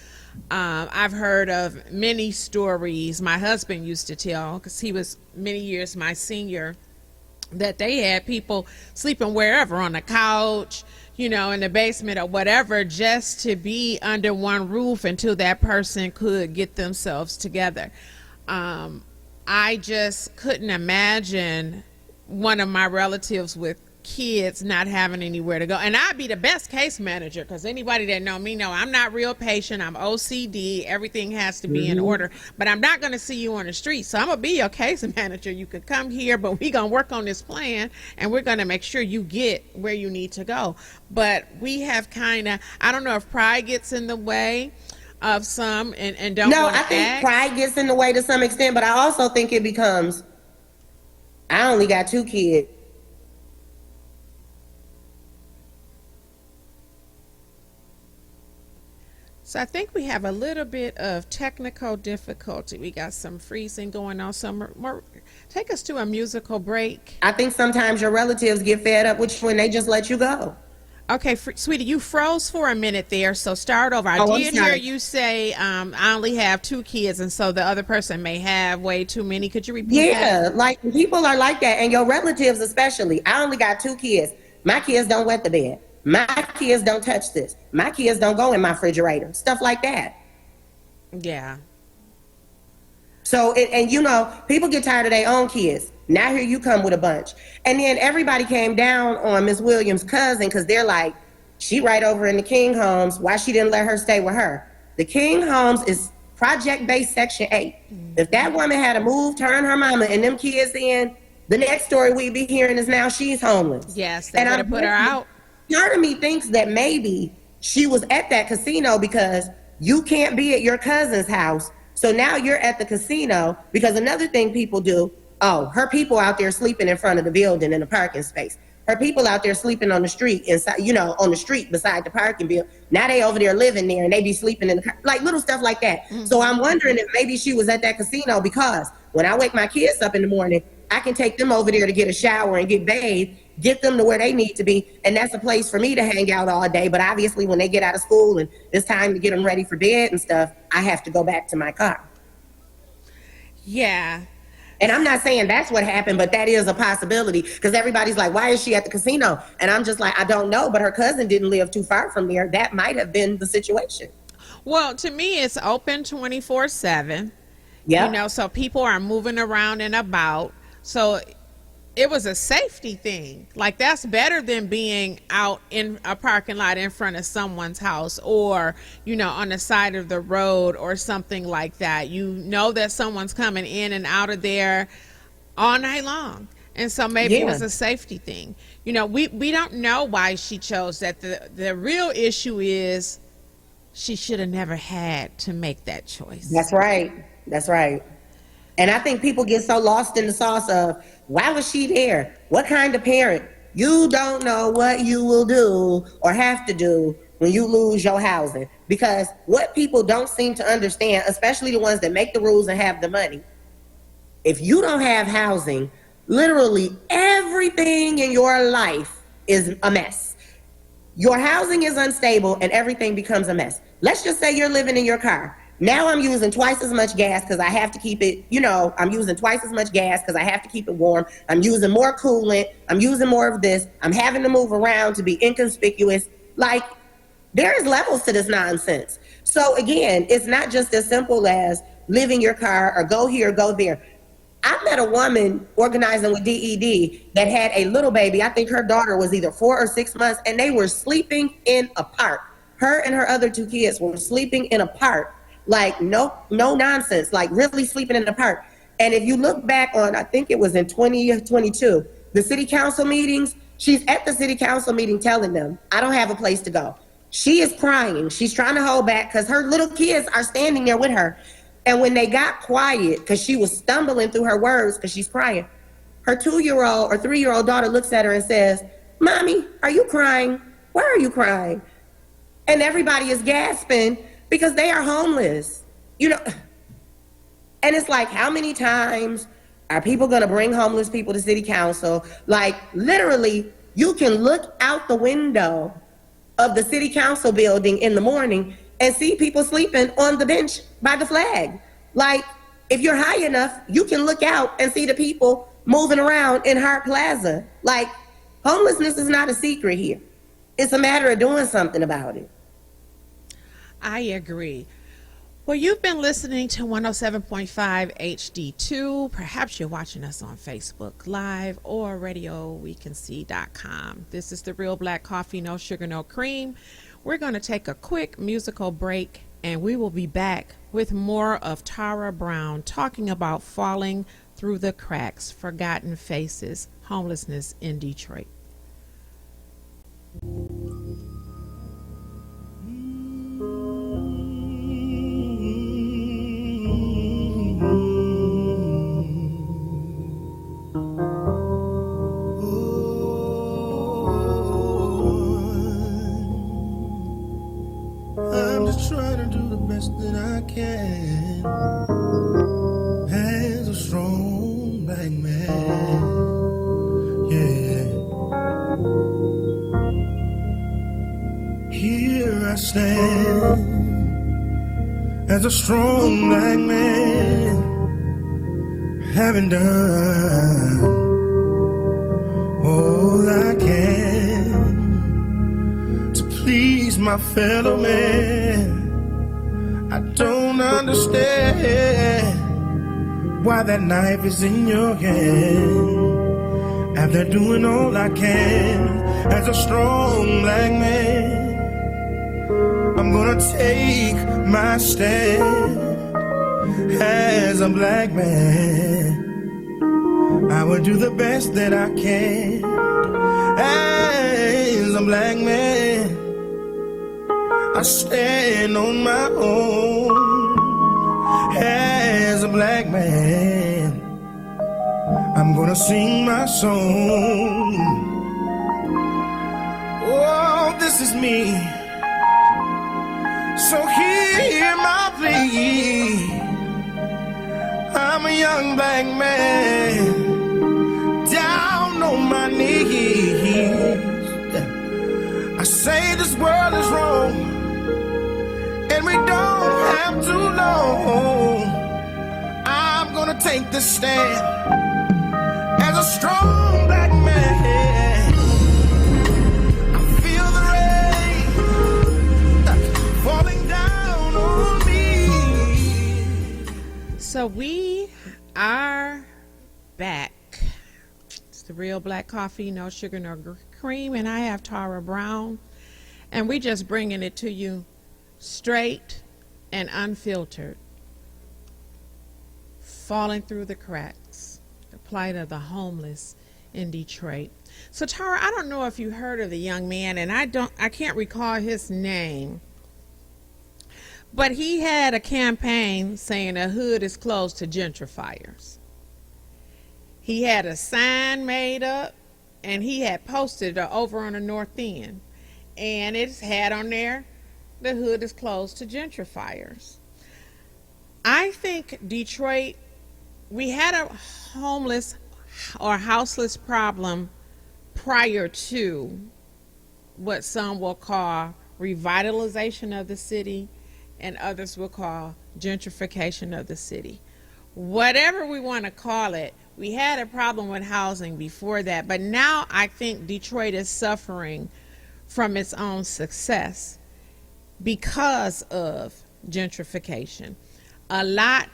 I've heard of many stories my husband used to tell, because he was many years my senior, that they had people sleeping wherever, on the couch, you know, in the basement or whatever, just to be under one roof until that person could get themselves together. I just couldn't imagine one of my relatives with kids not having anywhere to go. And I'd be the best case manager, because anybody that know me know I'm not real patient. I'm OCD. Everything has to be in order. But I'm not going to see you on the street. So I'm going to be your case manager. You could come here, but we're going to work on this plan, and we're going to make sure you get where you need to go. But we have kind of, I don't know if pride gets in the way of some and don't No, want to I think act. pride gets in the way to some extent, but I also think it becomes, I only got 2 kids. So I think we have a little bit of technical difficulty. We got some freezing going on. Some more. Take us to a musical break. I think sometimes your relatives get fed up with you and they just let you go. Okay, sweetie, you froze for a minute there, so start over. I Oh, I'm did hear sorry. you say I only have 2 kids, and so the other person may have way too many. Could you repeat that? Yeah, like people are like that, and your relatives especially. I only got 2 kids. My kids don't wet the bed. My kids don't touch this. My kids don't go in my refrigerator. Stuff like that. Yeah. So, and you know, people get tired of their own kids. Now here you come with a bunch. And then everybody came down on Miss Williams' cousin, because they're like, she right over in the King homes. Why she didn't let her stay with her? The King homes is project-based Section 8. If that woman had to move, turn her mama and them kids in, the next story we'd be hearing is now she's homeless. Yes, they And better put her out. Part of me thinks that maybe she was at that casino because you can't be at your cousin's house. So now you're at the casino, because another thing people do, oh, her people out there sleeping in front of the building in the parking space. Her people out there sleeping on the street inside, you know, on the street beside the parking building. Now they over there living there and they be sleeping in the car, like little stuff like that. So I'm wondering if maybe she was at that casino, because when I wake my kids up in the morning, I can take them over there to get a shower and get bathed, get them to where they need to be. And that's a place for me to hang out all day. But obviously when they get out of school and it's time to get them ready for bed and stuff, I have to go back to my car. Yeah. And I'm not saying that's what happened, but that is a possibility, because everybody's like, why is she at the casino? And I'm just like, I don't know, but her cousin didn't live too far from there. That might have been the situation. Well, to me, it's open 24/7. Yeah. You know, so people are moving around and about. So it was a safety thing. Like, that's better than being out in a parking lot in front of someone's house, or, you know, on the side of the road or something like that. You know that someone's coming in and out of there all night long. And so maybe it was a safety thing. You know, we don't know why she chose that. The real issue is she should have never had to make that choice. That's right. That's right. And I think people get so lost in the sauce of, why was she there? What kind of parent? You don't know what you will do or have to do when you lose your housing. Because what people don't seem to understand, especially the ones that make the rules and have the money, if you don't have housing, literally everything in your life is a mess. Your housing is unstable and everything becomes a mess. Let's just say you're living in your car. Now I'm using twice as much gas because I have to keep it, you know, I'm using twice as much gas because I have to keep it warm. I'm using more coolant. I'm using more of this. I'm having to move around to be inconspicuous. Like, there is levels to this nonsense. So again, it's not just as simple as live in your car or go here, go there. I met a woman organizing with DED that had a little baby. I think her daughter was either 4 or 6 months, and they were sleeping in a park. Her and her other 2 kids were sleeping in a park. Like, no nonsense, like really sleeping in the park. And if you look back on, I think it was in 2022, the city council meetings, she's at the city council meeting telling them, I don't have a place to go. She is crying. She's trying to hold back because her little kids are standing there with her. And when they got quiet, because she was stumbling through her words because she's crying, her 2-year-old or 3-year-old daughter looks at her and says, Mommy, are you crying? Why are you crying? And everybody is gasping because they are homeless. You know, and it's like, how many times are people gonna bring homeless people to city council? Like, literally, you can look out the window of the city council building in the morning and see people sleeping on the bench by the flag. Like, if you're high enough, you can look out and see the people moving around in Hart Plaza. Like, homelessness is not a secret here. It's a matter of doing something about it. I agree. Well, you've been listening to 107.5 HD2. Perhaps you're watching us on Facebook Live or RadioWeCanSee.com. This is the Real Black Coffee, no sugar, no cream. We're going to take a quick musical break, and we will be back with more of Tara Brown talking about falling through the cracks, forgotten faces, homelessness in Detroit. I'm just trying to do the best that I can as a strong black man. Yeah. Here I stand as a strong black man, having done all I can to please my fellow man. I don't understand why that knife is in your hand. After doing all I can as a strong black man, I'm gonna take my stand as a black man. I will do the best that I can as a black man. I stand on my own as a black man. I'm gonna sing my song. Oh, this is me. So hear my plea. I'm a young black man, down on my knees. I say this world is wrong, and we don't have too long. I'm gonna take this stand as a strong black man. I feel the rain falling down on me. So we are back. It's the Real Black Coffee, no sugar, no cream, and I have Tara Brown, and we just bringing it to you straight and unfiltered. Falling through the cracks, the plight of the homeless in Detroit. So Tara, I don't know if you heard of the young man, and I can't recall his name, but he had a campaign saying the hood is closed to gentrifiers. He had a sign made up, and he had posted it over on the north end, and it had on there, the hood is closed to gentrifiers. I think Detroit, we had a homeless or houseless problem prior to what some will call revitalization of the city and others will call gentrification of the city. Whatever we want to call it, we had a problem with housing before that, but now I think Detroit is suffering from its own success because of gentrification. A lot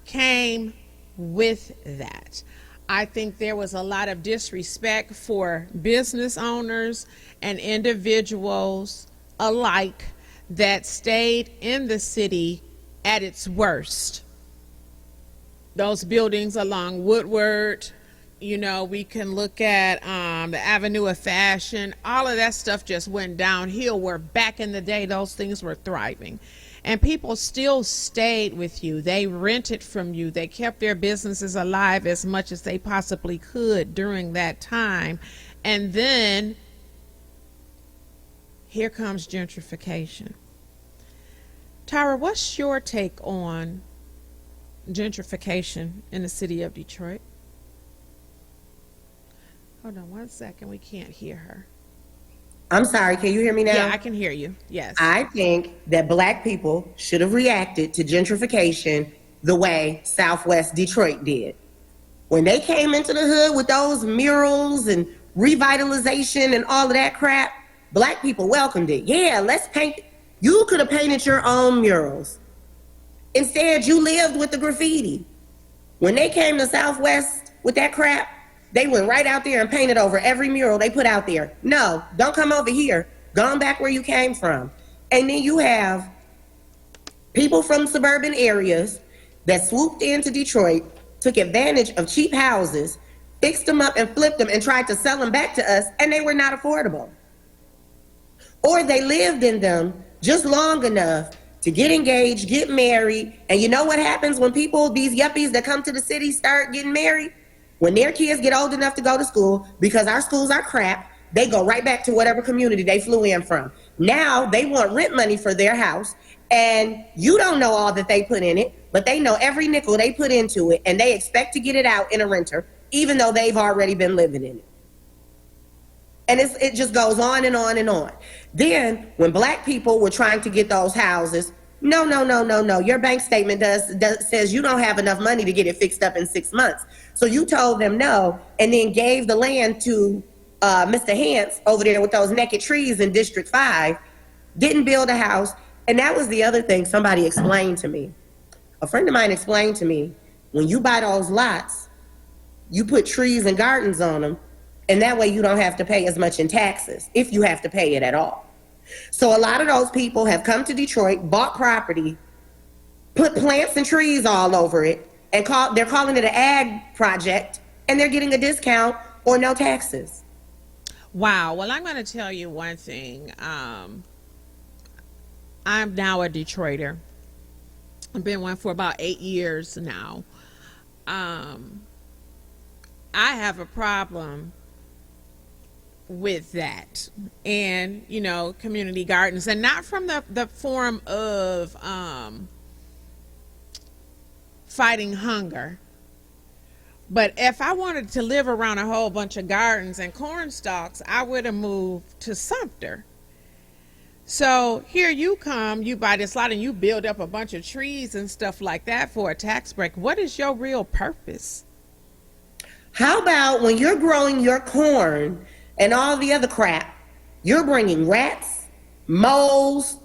came with that. I think there was a lot of disrespect for business owners and individuals alike that stayed in the city at its worst. those buildings along Woodward. You know, we can look at the Avenue of Fashion. All of that stuff just went downhill, where back in the day those things were thriving. And people still stayed with you. They rented from you. They kept their businesses alive as much as they possibly could during that time. And then here comes gentrification. Tyra, what's your take on gentrification in the city of Detroit? Hold on one second. We can't hear her. I'm sorry, can you hear me now? Yeah, I can hear you. Yes. I think that Black people should have reacted to gentrification the way Southwest Detroit did. When they came into the hood with those murals and revitalization and all of that crap, Black people welcomed it. Yeah, let's paint. You could have painted your own murals. Instead, you lived with the graffiti. When they came to Southwest with that crap, they went right out there and painted over every mural they put out there. No, don't come over here. Go on back where you came from. And then you have people from suburban areas that swooped into Detroit, took advantage of cheap houses, fixed them up and flipped them and tried to sell them back to us, and they were not affordable. Or they lived in them just long enough to get engaged, get married, and you know what happens when people, these yuppies that come to the city, start getting married? When their kids get old enough to go to school, because our schools are crap, they go right back to whatever community they flew in from. Now they want rent money for their house, and you don't know all that they put in it, but they know every nickel they put into it, and they expect to get it out in a renter, even though they've already been living in it. And it just goes on and on and on. Then, when Black people were trying to get those houses, no. Your bank statement says you don't have enough money to get it fixed up in 6 months. So you told them no, and then gave the land to Mr. Hance over there with those naked trees in District 5, didn't build a house. And that was the other thing somebody explained to me. A friend of mine explained to me, when you buy those lots, you put trees and gardens on them, and that way you don't have to pay as much in taxes, if you have to pay it at all. So a lot of those people have come to Detroit, bought property, put plants and trees all over it, and they're calling it an ag project, and they're getting a discount or no taxes. Wow. Well, I'm going to tell you one thing. I'm now a Detroiter. I've been one for about 8 years now. I have a problem with that, and community gardens, and not from the form of fighting hunger, but if I wanted to live around a whole bunch of gardens and corn stalks, I would have moved to Sumter. So here you come, you buy this lot and you build up a bunch of trees and stuff like that for a tax break. What is your real purpose? How about when you're growing your corn and all the other crap, you're bringing rats, moles,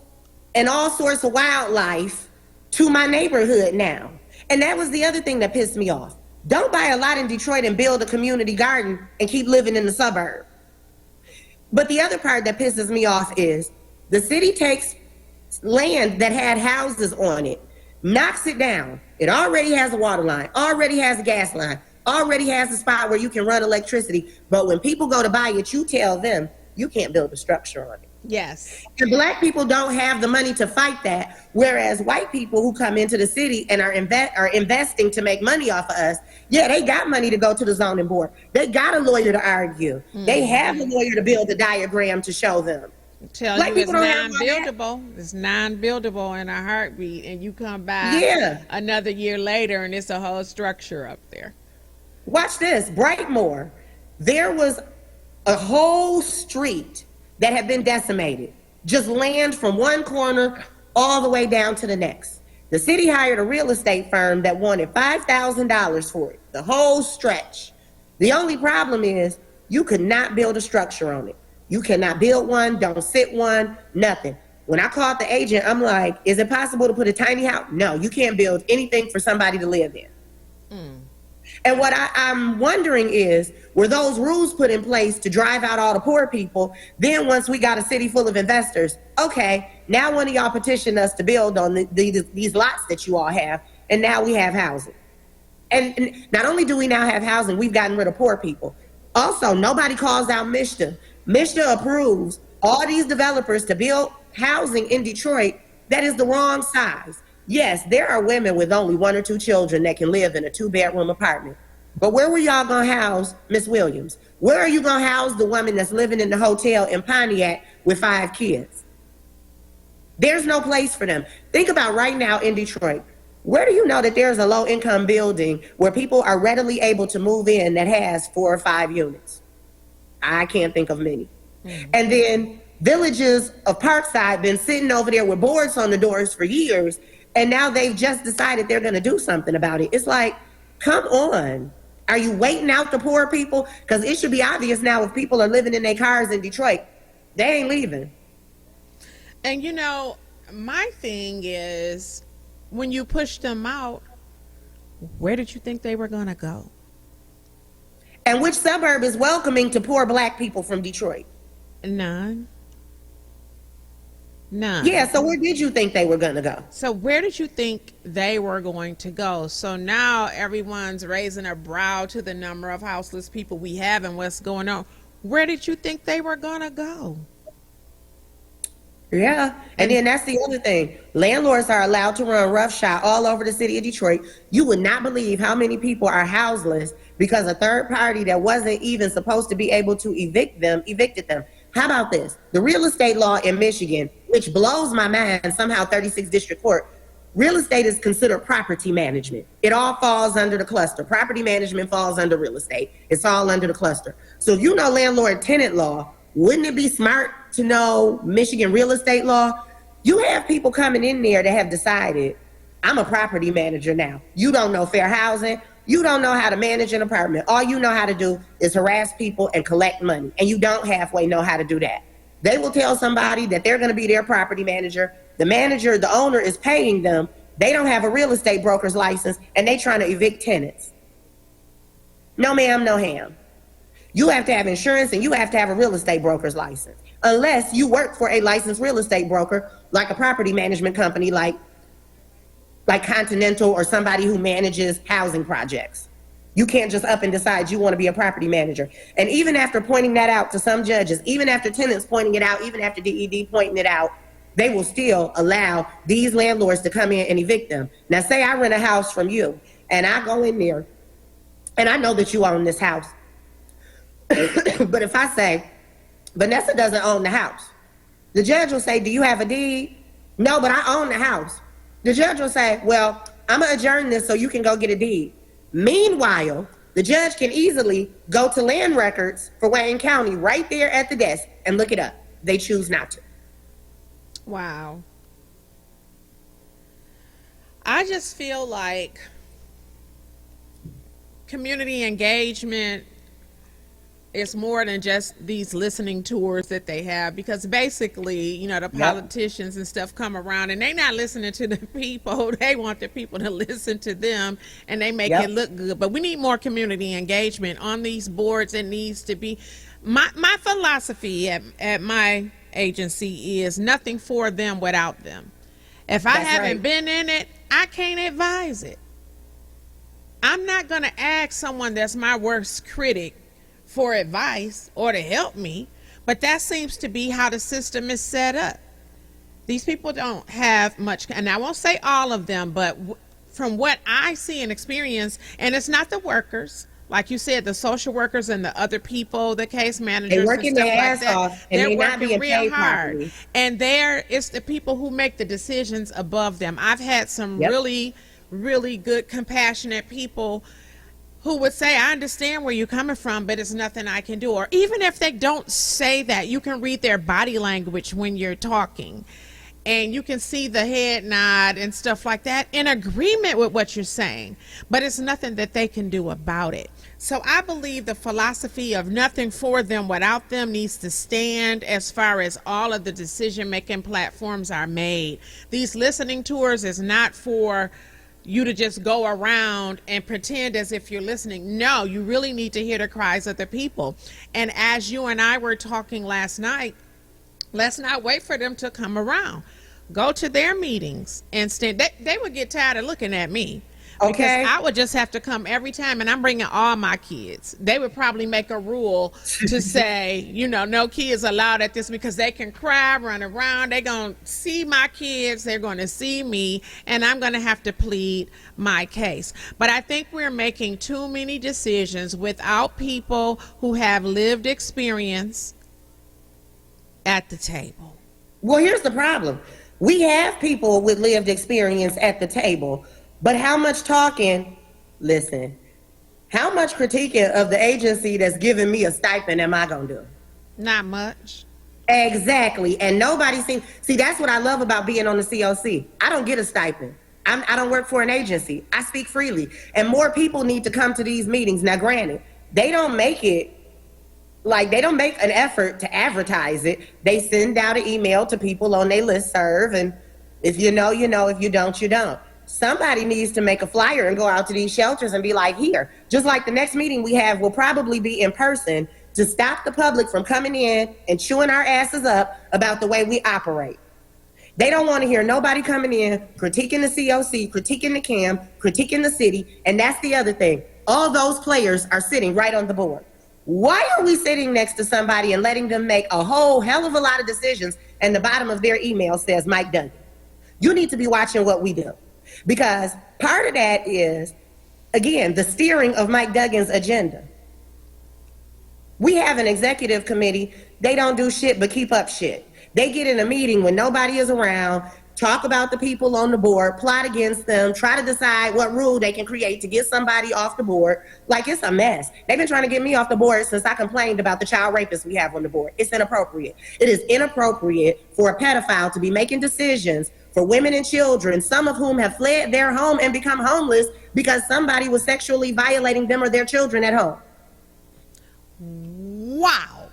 and all sorts of wildlife to my neighborhood now? And that was the other thing that pissed me off. Don't buy a lot in Detroit and build a community garden and keep living in the suburb. But the other part that pisses me off is the city takes land that had houses on it, knocks it down. It already has a water line, already has a gas line, already has a spot where you can run electricity. But when people go to buy it, you tell them you can't build a structure on it. Yes. And Black people don't have the money to fight that, whereas white people who come into the city and are investing to make money off of us, yeah, they got money to go to the zoning board. They got a lawyer to argue. They have a lawyer to build a diagram to show them. Tell Black you it's people don't have all that. non-buildable. It's non-buildable in a heartbeat, and you come back another year later and it's a whole structure up there. Watch this, Brightmoor. There was a whole street that had been decimated. Just land from one corner all the way down to the next. The city hired a real estate firm that wanted $5,000 for it, the whole stretch. The only problem is you could not build a structure on it. You cannot build one, don't sit one, nothing. When I called the agent, I'm like, is it possible to put a tiny house? No, you can't build anything for somebody to live in. And what I'm wondering is, were those rules put in place to drive out all the poor people? Then once we got a city full of investors, okay, now one of y'all petitioned us to build on these lots that you all have, and now we have housing. And not only do we now have housing, we've gotten rid of poor people. Also, nobody calls out MISTA. MISTA approves all these developers to build housing in Detroit that is the wrong size. Yes, there are women with only 1 or 2 children that can live in a 2-bedroom apartment. But where were y'all gonna house Miss Williams? Where are you gonna house the woman that's living in the hotel in Pontiac with 5 kids? There's no place for them. Think about right now in Detroit. Where do you know that there's a low-income building where people are readily able to move in that has 4 or 5 units? I can't think of many. And then Villages of Parkside been sitting over there with boards on the doors for years, and now they've just decided they're gonna do something about it. It's like, come on. Are you waiting out the poor people? Because it should be obvious now if people are living in their cars in Detroit, they ain't leaving. And you know, my thing is, when you push them out, where did you think they were going to go? And which suburb is welcoming to poor black people from Detroit? None. Yeah, so where did you think they were going to go? So where did you think they were going to go? So now everyone's raising a brow to the number of houseless people we have and what's going on. Where did you think they were going to go? Yeah, and then that's the other thing. Landlords are allowed to run roughshod all over the city of Detroit. You would not believe how many people are houseless because a third party that wasn't even supposed to be able to evict them, evicted them. How about this? The real estate law in Michigan, which blows my mind, somehow 36th District Court, real estate is considered property management. It all falls under the cluster. Property management falls under real estate. It's all under the cluster. So if you know landlord tenant law, wouldn't it be smart to know Michigan real estate law? You have people coming in there that have decided, I'm a property manager now. You don't know fair housing. You don't know how to manage an apartment. All you know how to do is harass people and collect money. And you don't halfway know how to do that. They will tell somebody that they're going to be their property manager. The manager, the owner is paying them. They don't have a real estate broker's license and they trying to evict tenants. No ma'am, no ham. You have to have insurance and you have to have a real estate broker's license. Unless you work for a licensed real estate broker, like a property management company, like Continental or somebody who manages housing projects. You can't just up and decide you want to be a property manager. And even after pointing that out to some judges, even after tenants pointing it out, even after DED pointing it out, they will still allow these landlords to come in and evict them. Now say I rent a house from you and I go in there and I know that you own this house. But if I say, Vanessa doesn't own the house, the judge will say, do you have a deed? No, but I own the house. The judge will say, well, I'm gonna adjourn this so you can go get a deed. Meanwhile, the judge can easily go to land records for Wayne County right there at the desk and look it up. They choose not to. Wow. I just feel like community engagement is more than just these listening tours that they have, because basically, you know, the politicians and stuff come around and they not listening to the people. They want the people to listen to them and they make it look good. But we need more community engagement on these boards. It needs to be my philosophy at my agency is nothing for them without them. If I haven't been in it, I can't advise it. I'm not going to ask someone that's my worst critic for advice or to help me, but that seems to be how the system is set up. These people don't have much, and I won't say all of them, but from what I see and experience, and it's not the workers, like you said, the social workers and the other people, the case managers, they're working their ass off, and they're they're not working being real paid hard. properly. And it's the people who make the decisions above them. I've had some really, really good, compassionate people who would say, I understand where you're coming from, but it's nothing I can do. Or even if they don't say that, you can read their body language when you're talking. And you can see the head nod and stuff like that in agreement with what you're saying. But it's nothing that they can do about it. So I believe the philosophy of nothing for them without them needs to stand as far as all of the decision-making platforms are made. These listening tours is not for you to just go around and pretend as if you're listening. No, you really need to hear the cries of the people. And as you and I were talking last night, let's not wait for them to come around. Go to their meetings and stand. They would get tired of looking at me Okay. Because I would just have to come every time, and I'm bringing all my kids. They would probably make a rule to say, no kids allowed at this, because they can cry, run around. They're going to see my kids. They're going to see me, and I'm going to have to plead my case. But I think we're making too many decisions without people who have lived experience at the table. Well, here's the problem. We have people with lived experience at the table, but how much talking, listen, how much critiquing of the agency that's giving me a stipend am I going to do? Not much. Exactly. And nobody seems, see, that's what I love about being on the COC. I don't get a stipend. I don't work for an agency. I speak freely. And more people need to come to these meetings. Now, granted, they don't make it, like, they don't make an effort to advertise it. They send out an email to people on their listserv, and if you know, you know. If you don't, you don't. Somebody needs to make a flyer and go out to these shelters and be like, here. Just like the next meeting we have will probably be in person, to stop the public from coming in and chewing our asses up about the way we operate. They don't want to hear nobody coming in critiquing the COC, critiquing the CAM, critiquing the city, and that's the other thing. All those players are sitting right on the board. Why are we sitting next to somebody and letting them make a whole hell of a lot of decisions, and the bottom of their email says Mike Duggan? You need to be watching what we do, because part of that is, again, the steering of Mike Duggan's agenda. We have an executive committee. They don't do shit but keep up shit. They get in a meeting when nobody is around, talk about the people on the board, plot against them, try to decide what rule they can create to get somebody off the board. Like, it's a mess. They've been trying to get me off the board since I complained about the child rapists we have on the board. It's inappropriate. It is inappropriate for a pedophile to be making decisions for women and children, some of whom have fled their home and become homeless because somebody was sexually violating them or their children at home. Wow.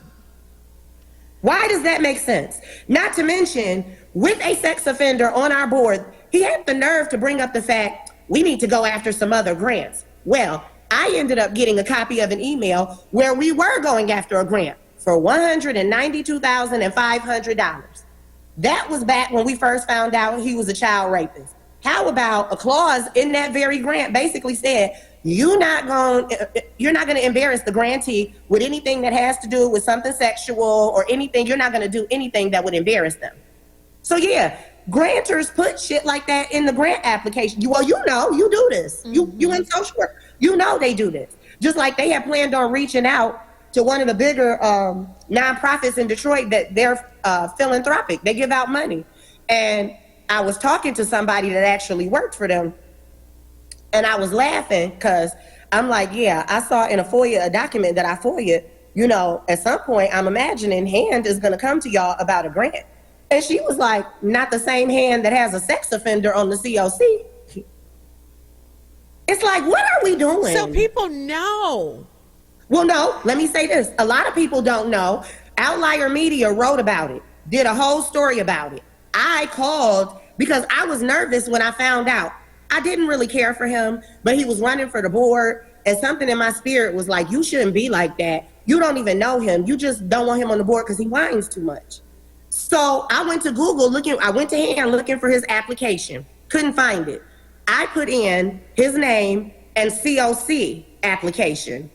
Why does that make sense? Not to mention, with a sex offender on our board, he had the nerve to bring up the fact we need to go after some other grants. Well, I ended up getting a copy of an email where we were going after a grant for $192,500. That was back when we first found out he was a child rapist. How about a clause in that very grant basically said, you're not going to embarrass the grantee with anything that has to do with something sexual or anything. You're not going to do anything that would embarrass them. So yeah, grantors put shit like that in the grant application. You do this. Mm-hmm. You in social work, they do this. Just like they have planned on reaching out to one of the bigger nonprofits in Detroit that they're philanthropic. They give out money. And I was talking to somebody that actually worked for them, and I was laughing because I'm like, yeah, I saw in a FOIA, a document that I FOIA'd, at some point, I'm imagining Hand is going to come to y'all about a grant. And she was like, not the same Hand that has a sex offender on the COC. It's like, what are we doing? So people know. Well, no, let me say this. A lot of people don't know. Outlier Media wrote about it, did a whole story about it. I called because I was nervous when I found out. I didn't really care for him, but he was running for the board, and something in my spirit was like, you shouldn't be like that. You don't even know him. You just don't want him on the board because he whines too much. So I went to Google I went to Hand looking for his application. Couldn't find it. I put in his name and COC application.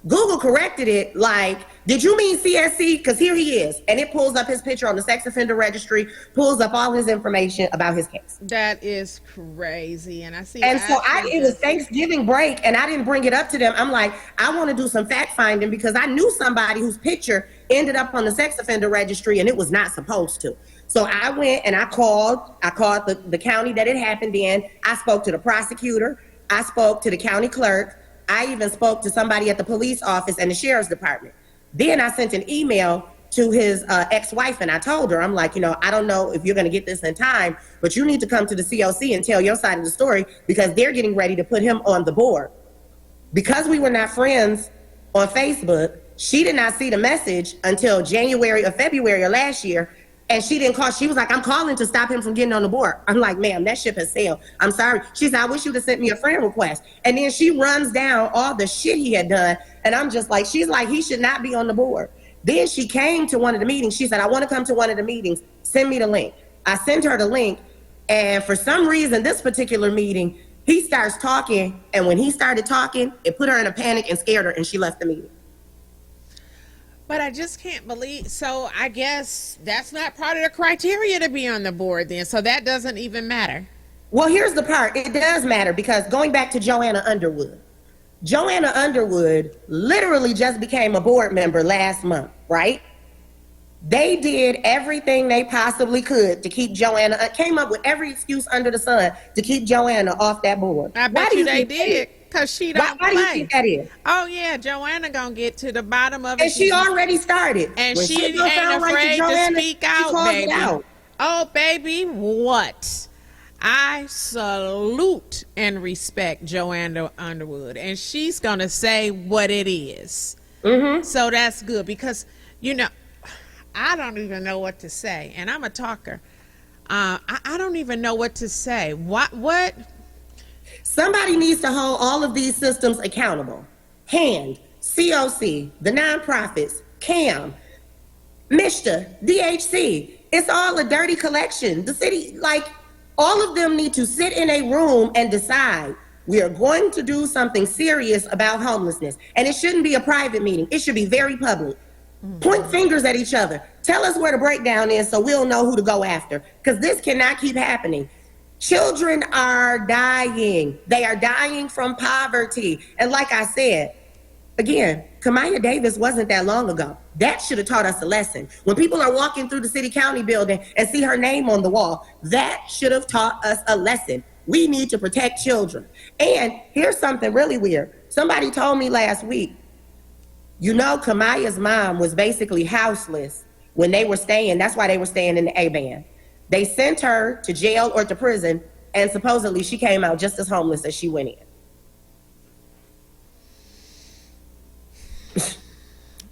Google corrected it like, did you mean CSC? Because here he is. And it pulls up his picture on the sex offender registry, pulls up all his information about his case. That is crazy. And I see. And so it was Thanksgiving break, and I didn't bring it up to them. I'm like, I want to do some fact finding because I knew somebody whose picture ended up on the sex offender registry, and it was not supposed to. So I went and I called the county that it happened in. I spoke to the prosecutor. I spoke to the county clerk. I even spoke to somebody at the police office and the sheriff's department. Then I sent an email to his ex-wife, and I told her, I'm like, I don't know if you're going to get this in time, but you need to come to the COC and tell your side of the story because they're getting ready to put him on the board. Because we were not friends on Facebook, she did not see the message until January or February of last year. And she didn't call. She was like, I'm calling to stop him from getting on the board. I'm like, ma'am, that ship has sailed. I'm sorry. She said, I wish you'd have sent me a friend request. And then she runs down all the shit he had done. And I'm just like, she's like, he should not be on the board. Then she came to one of the meetings. She said, I want to come to one of the meetings. Send me the link. I sent her the link. And for some reason, this particular meeting, He starts talking, and when he started talking, it put her in a panic and scared her, and she left the meeting. But I just can't believe. So I guess that's not part of the criteria to be on the board then. So that doesn't even matter. Well, here's the part. It does matter, because going back to Joanna Underwood. Joanna Underwood literally just became a board member last month, right? They did everything they possibly could to keep Joanna, came up with every excuse under the sun to keep Joanna off that board. I bet you they did, because she don't Why play. do you think that is? Oh yeah, Joanna gonna get to the bottom of it. And she already started. And When she shit ain't don't sound right afraid to Joanna, speak she out, calls it baby. out. Oh baby, what? I salute and respect Joanna Underwood, and she's gonna say what it is. Mm-hmm. So that's good, because I don't even know what to say, and I'm a talker. I don't even know what to say. What? Somebody needs to hold all of these systems accountable. HAND, COC, the nonprofits, CAM, MISTA, DHC. It's all a dirty collection. The city, all of them need to sit in a room and decide, we are going to do something serious about homelessness. And it shouldn't be a private meeting. It should be very public. Point fingers at each other. Tell us where the breakdown is so we'll know who to go after. Because this cannot keep happening. Children are dying. They are dying from poverty. And like I said, again, Kamaya Davis wasn't that long ago. That should have taught us a lesson. When people are walking through the city county building and see her name on the wall, that should have taught us a lesson. We need to protect children. And here's something really weird. Somebody told me last week, Kamaya's mom was basically houseless when they were staying. That's why they were staying in the A-band. They sent her to jail or to prison, and supposedly she came out just as homeless as she went in.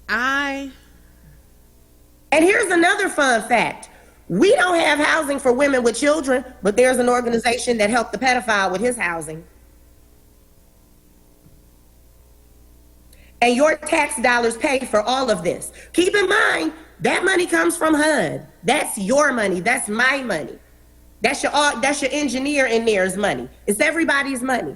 And here's another fun fact. We don't have housing for women with children, but there's an organization that helped the pedophile with his housing. And your tax dollars pay for all of this. Keep in mind, that money comes from HUD. That's your money. That's my money. That's your engineer in there's money. It's everybody's money.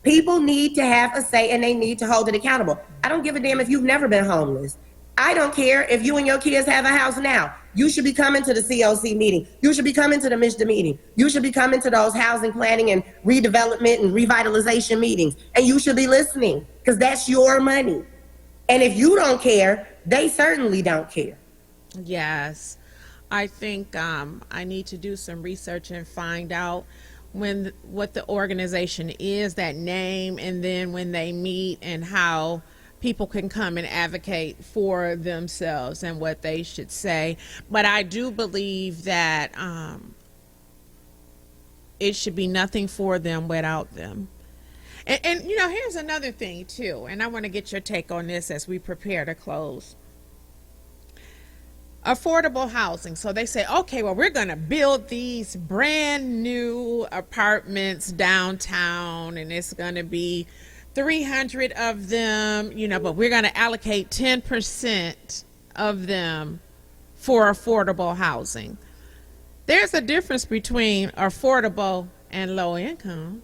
People need to have a say, and they need to hold it accountable. I don't give a damn if you've never been homeless. I don't care if you and your kids have a house now. You should be coming to the COC meeting. You should be coming to the MISTA meeting. You should be coming to those housing planning and redevelopment and revitalization meetings. And you should be listening, because that's your money. And if you don't care, they certainly don't care. Yes. I think I need to do some research and find out what the organization is, that name, and then when they meet and how people can come and advocate for themselves and what they should say. But I do believe that it should be nothing for them without them. And here's another thing too, and I want to get your take on this as we prepare to close. Affordable housing. So they say, okay, well, we're going to build these brand new apartments downtown, and it's going to be 300 of them, but we're going to allocate 10% of them for affordable housing. There's a difference between affordable and low income.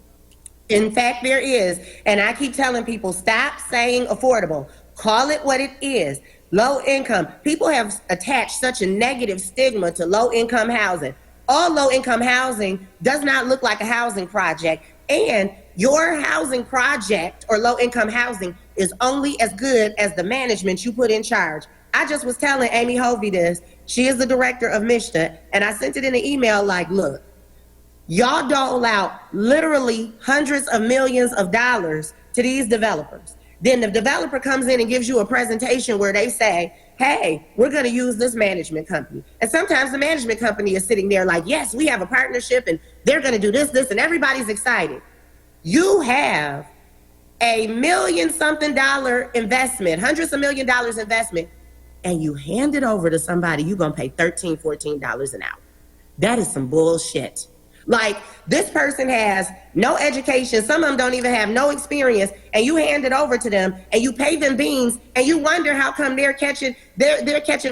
In fact, there is. And I keep telling people, stop saying affordable. Call it what it is. Low income. People have attached such a negative stigma to low income housing. All low income housing does not look like a housing project. And your housing project or low income housing is only as good as the management you put in charge. I just was telling Amy Hovey this. She is the director of MISTA, and I sent it in an email like, look, y'all dole out literally hundreds of millions of dollars to these developers. Then the developer comes in and gives you a presentation where they say, hey, we're going to use this management company. And sometimes the management company is sitting there like, yes, we have a partnership and they're going to do this, and everybody's excited. You have $1 million-something investment, hundreds of $1 million investment, and you hand it over to somebody you're going to pay $13, $14 an hour. That is some bullshit. Like, this person has no education, some of them don't even have no experience, and you hand it over to them and you pay them beans, and you wonder how come they're catching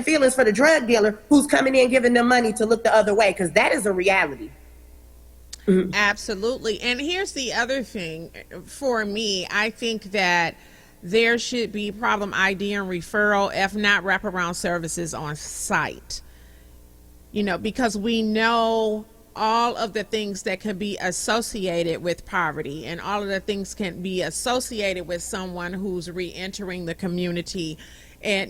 feelings for the drug dealer who's coming in giving them money to look the other way, because that is a reality. Absolutely. And here's the other thing for me. I think that there should be problem ID and referral, if not wraparound services on site. Because we know all of the things that can be associated with poverty, and all of the things can be associated with someone who's re-entering the community, and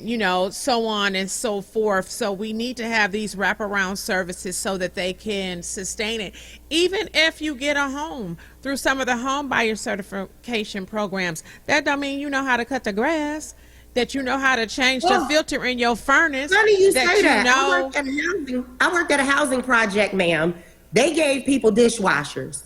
so on and so forth. So we need to have these wraparound services so that they can sustain it. Even if you get a home through some of the home buyer certification programs, that don't mean you know how to cut the grass, that you know how to change the filter in your furnace. Funny you that say that. You know. I worked at a housing project, ma'am. They gave people dishwashers.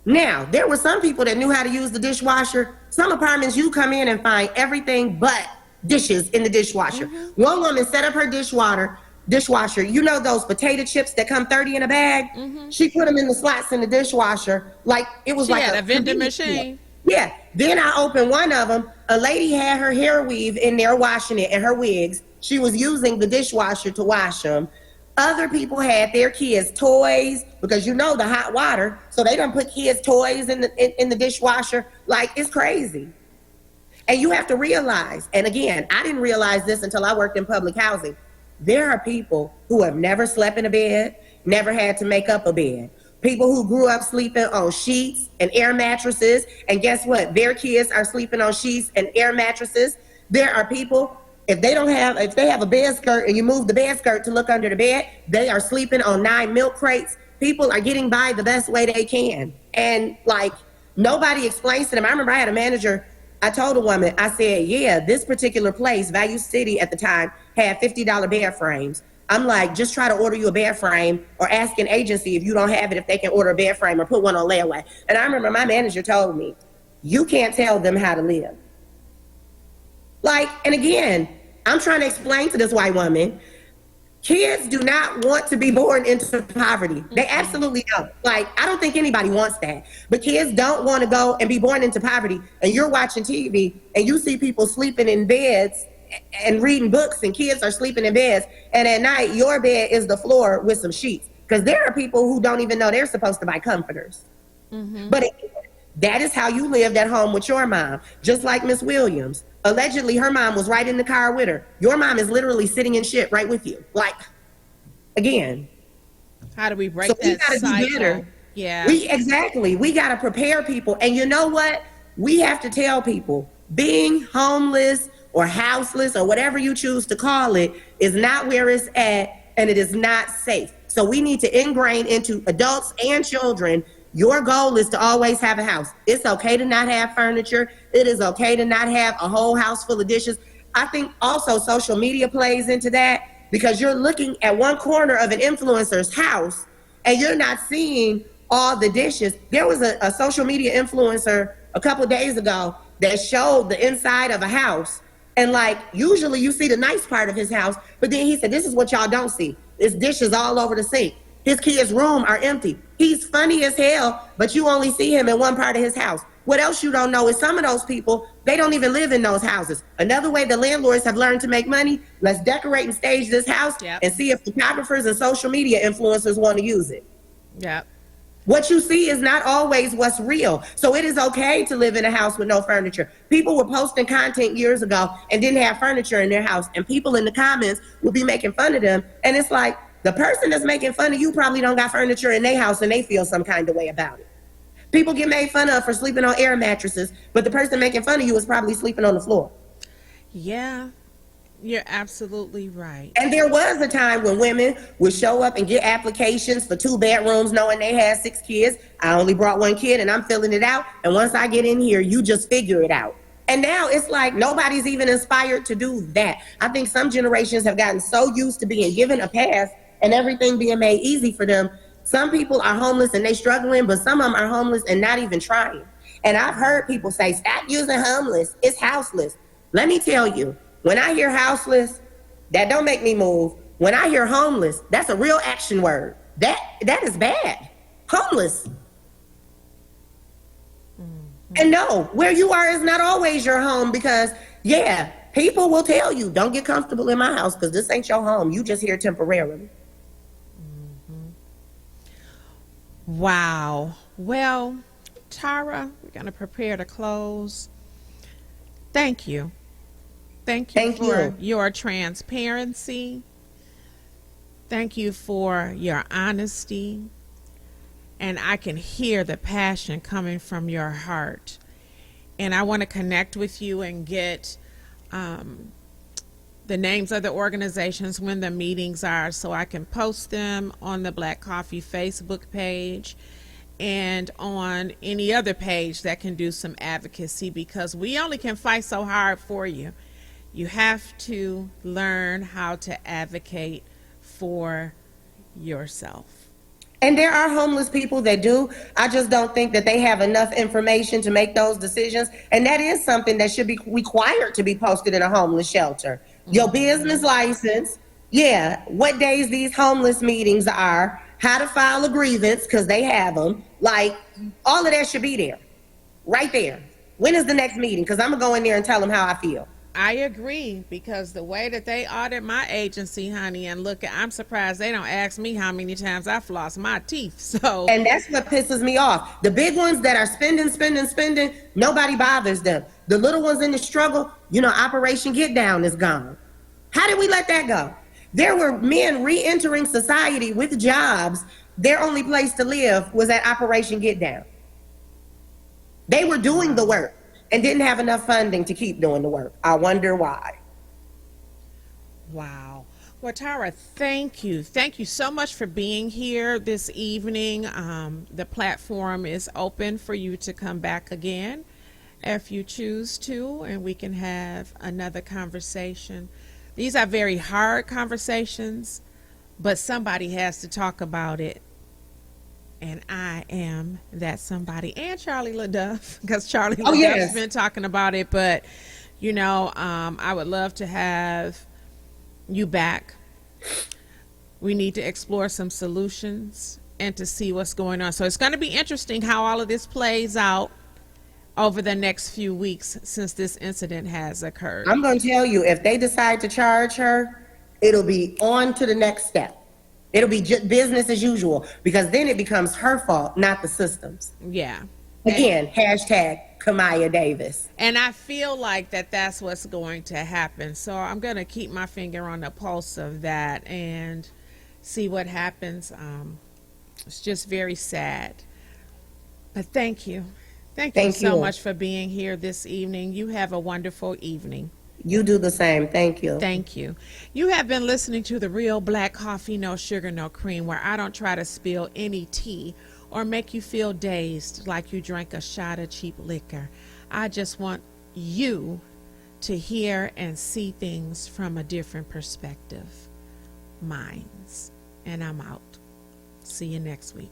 Now, there were some people that knew how to use the dishwasher. Some apartments, you come in and find everything but dishes in the dishwasher. One woman set up her dishwasher. Those potato chips that come 30 in a bag? She put them in the slots in the dishwasher like it was like a vending machine. Yeah. Then I opened one of them. A lady had her hair weave in there washing it and her wigs. She was using the dishwasher to wash them. Other people had their kids' toys because the hot water. So they done put kids' toys in the dishwasher. Like, it's crazy. And you have to realize, and again, I didn't realize this until I worked in public housing. There are people who have never slept in a bed, never had to make up a bed. People who grew up sleeping on sheets and air mattresses. And guess what? Their kids are sleeping on sheets and air mattresses. There are people, if they have a bed skirt and you move the bed skirt to look under the bed, they are sleeping on 9 milk crates. People are getting by the best way they can. And like, nobody explains to them. I remember I had a manager, I told a woman, I said, yeah, this particular place, Value City at the time, had $50 bed frames. I'm like, just try to order you a bed frame or ask an agency if you don't have it, if they can order a bed frame or put one on layaway. And I remember my manager told me, you can't tell them how to live. Like, and again, I'm trying to explain to this white woman, kids do not want to be born into poverty. They absolutely don't. Like, I don't think anybody wants that. But kids don't want to go and be born into poverty. And you're watching TV and you see people sleeping in beds and reading books, and kids are sleeping in beds, and at night your bed is the floor with some sheets, because there are people who don't even know they're supposed to buy comforters. But that is how you lived at home with your mom. Just like Miss Williams, allegedly her mom was right in the car with her. Your mom is literally sitting in shit right with you. Like, again, how do we break that cycle? Do better. Yeah, we got to prepare people. And you know what, we have to tell people, being homeless or houseless or whatever you choose to call it is not where it's at, and it is not safe. So we need to ingrain into adults and children, your goal is to always have a house. It's okay to not have furniture. It is okay to not have a whole house full of dishes. I think also social media plays into that, because you're looking at one corner of an influencer's house and you're not seeing all the dishes. There was a social media influencer a couple of days ago that showed the inside of a house. And like, usually you see the nice part of his house, but then he said, this is what y'all don't see. There's dishes all over the sink. His kids' room are empty. He's funny as hell, but you only see him in one part of his house. What else you don't know is some of those people, they don't even live in those houses. Another way the landlords have learned to make money, let's decorate and stage this house and see if photographers and social media influencers want to use it. Yep. What you see is not always what's real. So it is okay to live in a house with no furniture. People were posting content years ago and didn't have furniture in their house, and people in the comments would be making fun of them. And it's like, the person that's making fun of you probably don't got furniture in their house and they feel some kind of way about it. People get made fun of for sleeping on air mattresses, but the person making fun of you is probably sleeping on the floor. Yeah, you're absolutely right. And there was a time when women would show up and get applications for 2 bedrooms knowing they had 6 kids. I only brought 1 kid and I'm filling it out. And once I get in here, you just figure it out. And now it's like nobody's even inspired to do that. I think some generations have gotten so used to being given a pass and everything being made easy for them. Some people are homeless and they struggling, but some of them are homeless and not even trying. And I've heard people say, stop using homeless, it's houseless. Let me tell you, when I hear houseless, that don't make me move. When I hear homeless, that's a real action word. That is bad. Homeless. And no, where you are is not always your home, because yeah, people will tell you, don't get comfortable in my house because this ain't your home. You just here temporarily. Wow. Well, Tara, we're going to prepare to close. Thank you. Thank you Thank for you. your transparency. Thank you for your honesty. And I can hear the passion coming from your heart. And I want to connect with you and get the names of the organizations when the meetings are so I can post them on the Black Coffee Facebook page and on any other page that can do some advocacy, because we only can fight so hard for you. You have to learn how to advocate for yourself. And there are homeless people that do. I just don't think that they have enough information to make those decisions. And that is something that should be required to be posted in a homeless shelter. Your business license, yeah, what days these homeless meetings are, how to file a grievance, because they have them. Like, all of that should be there, right there. When is the next meeting? Because I'm going to go in there and tell them how I feel. I agree, because the way that they audit my agency, honey, and look, I'm surprised they don't ask me how many times I floss my teeth. So, And that's what pisses me off. The big ones that are spending, nobody bothers them. The little ones in the struggle, Operation Get Down is gone. How did we let that go? There were men re-entering society with jobs. Their only place to live was at Operation Get Down. They were doing the work and didn't have enough funding to keep doing the work. I wonder why. wow. Well, Tara, thank you. Thank you so much for being here this evening. The platform is open for you to come back again if you choose to, and we can have another conversation. These are very hard conversations, but somebody has to talk about it. And I am that somebody. And Charlie LaDuff, because Charlie LaDuff's yes. been talking about it. But, I would love to have you back. We need to explore some solutions and to see what's going on. So it's going to be interesting how all of this plays out over the next few weeks since this incident has occurred. I'm going to tell you, if they decide to charge her, it'll be on to the next step. It'll be just business as usual, because then it becomes her fault, not the system's. Yeah. Again, hashtag Kamaya Davis. And I feel like that's what's going to happen. So I'm going to keep my finger on the pulse of that and see what happens. It's just very sad. But thank you. Thank you so much for being here this evening. You have a wonderful evening. You do the same. Thank you. Thank you. You have been listening to the Real Black Coffee, No Sugar, No Cream, where I don't try to spill any tea or make you feel dazed like you drank a shot of cheap liquor. I just want you to hear and see things from a different perspective. Mine's. And I'm out. See you next week.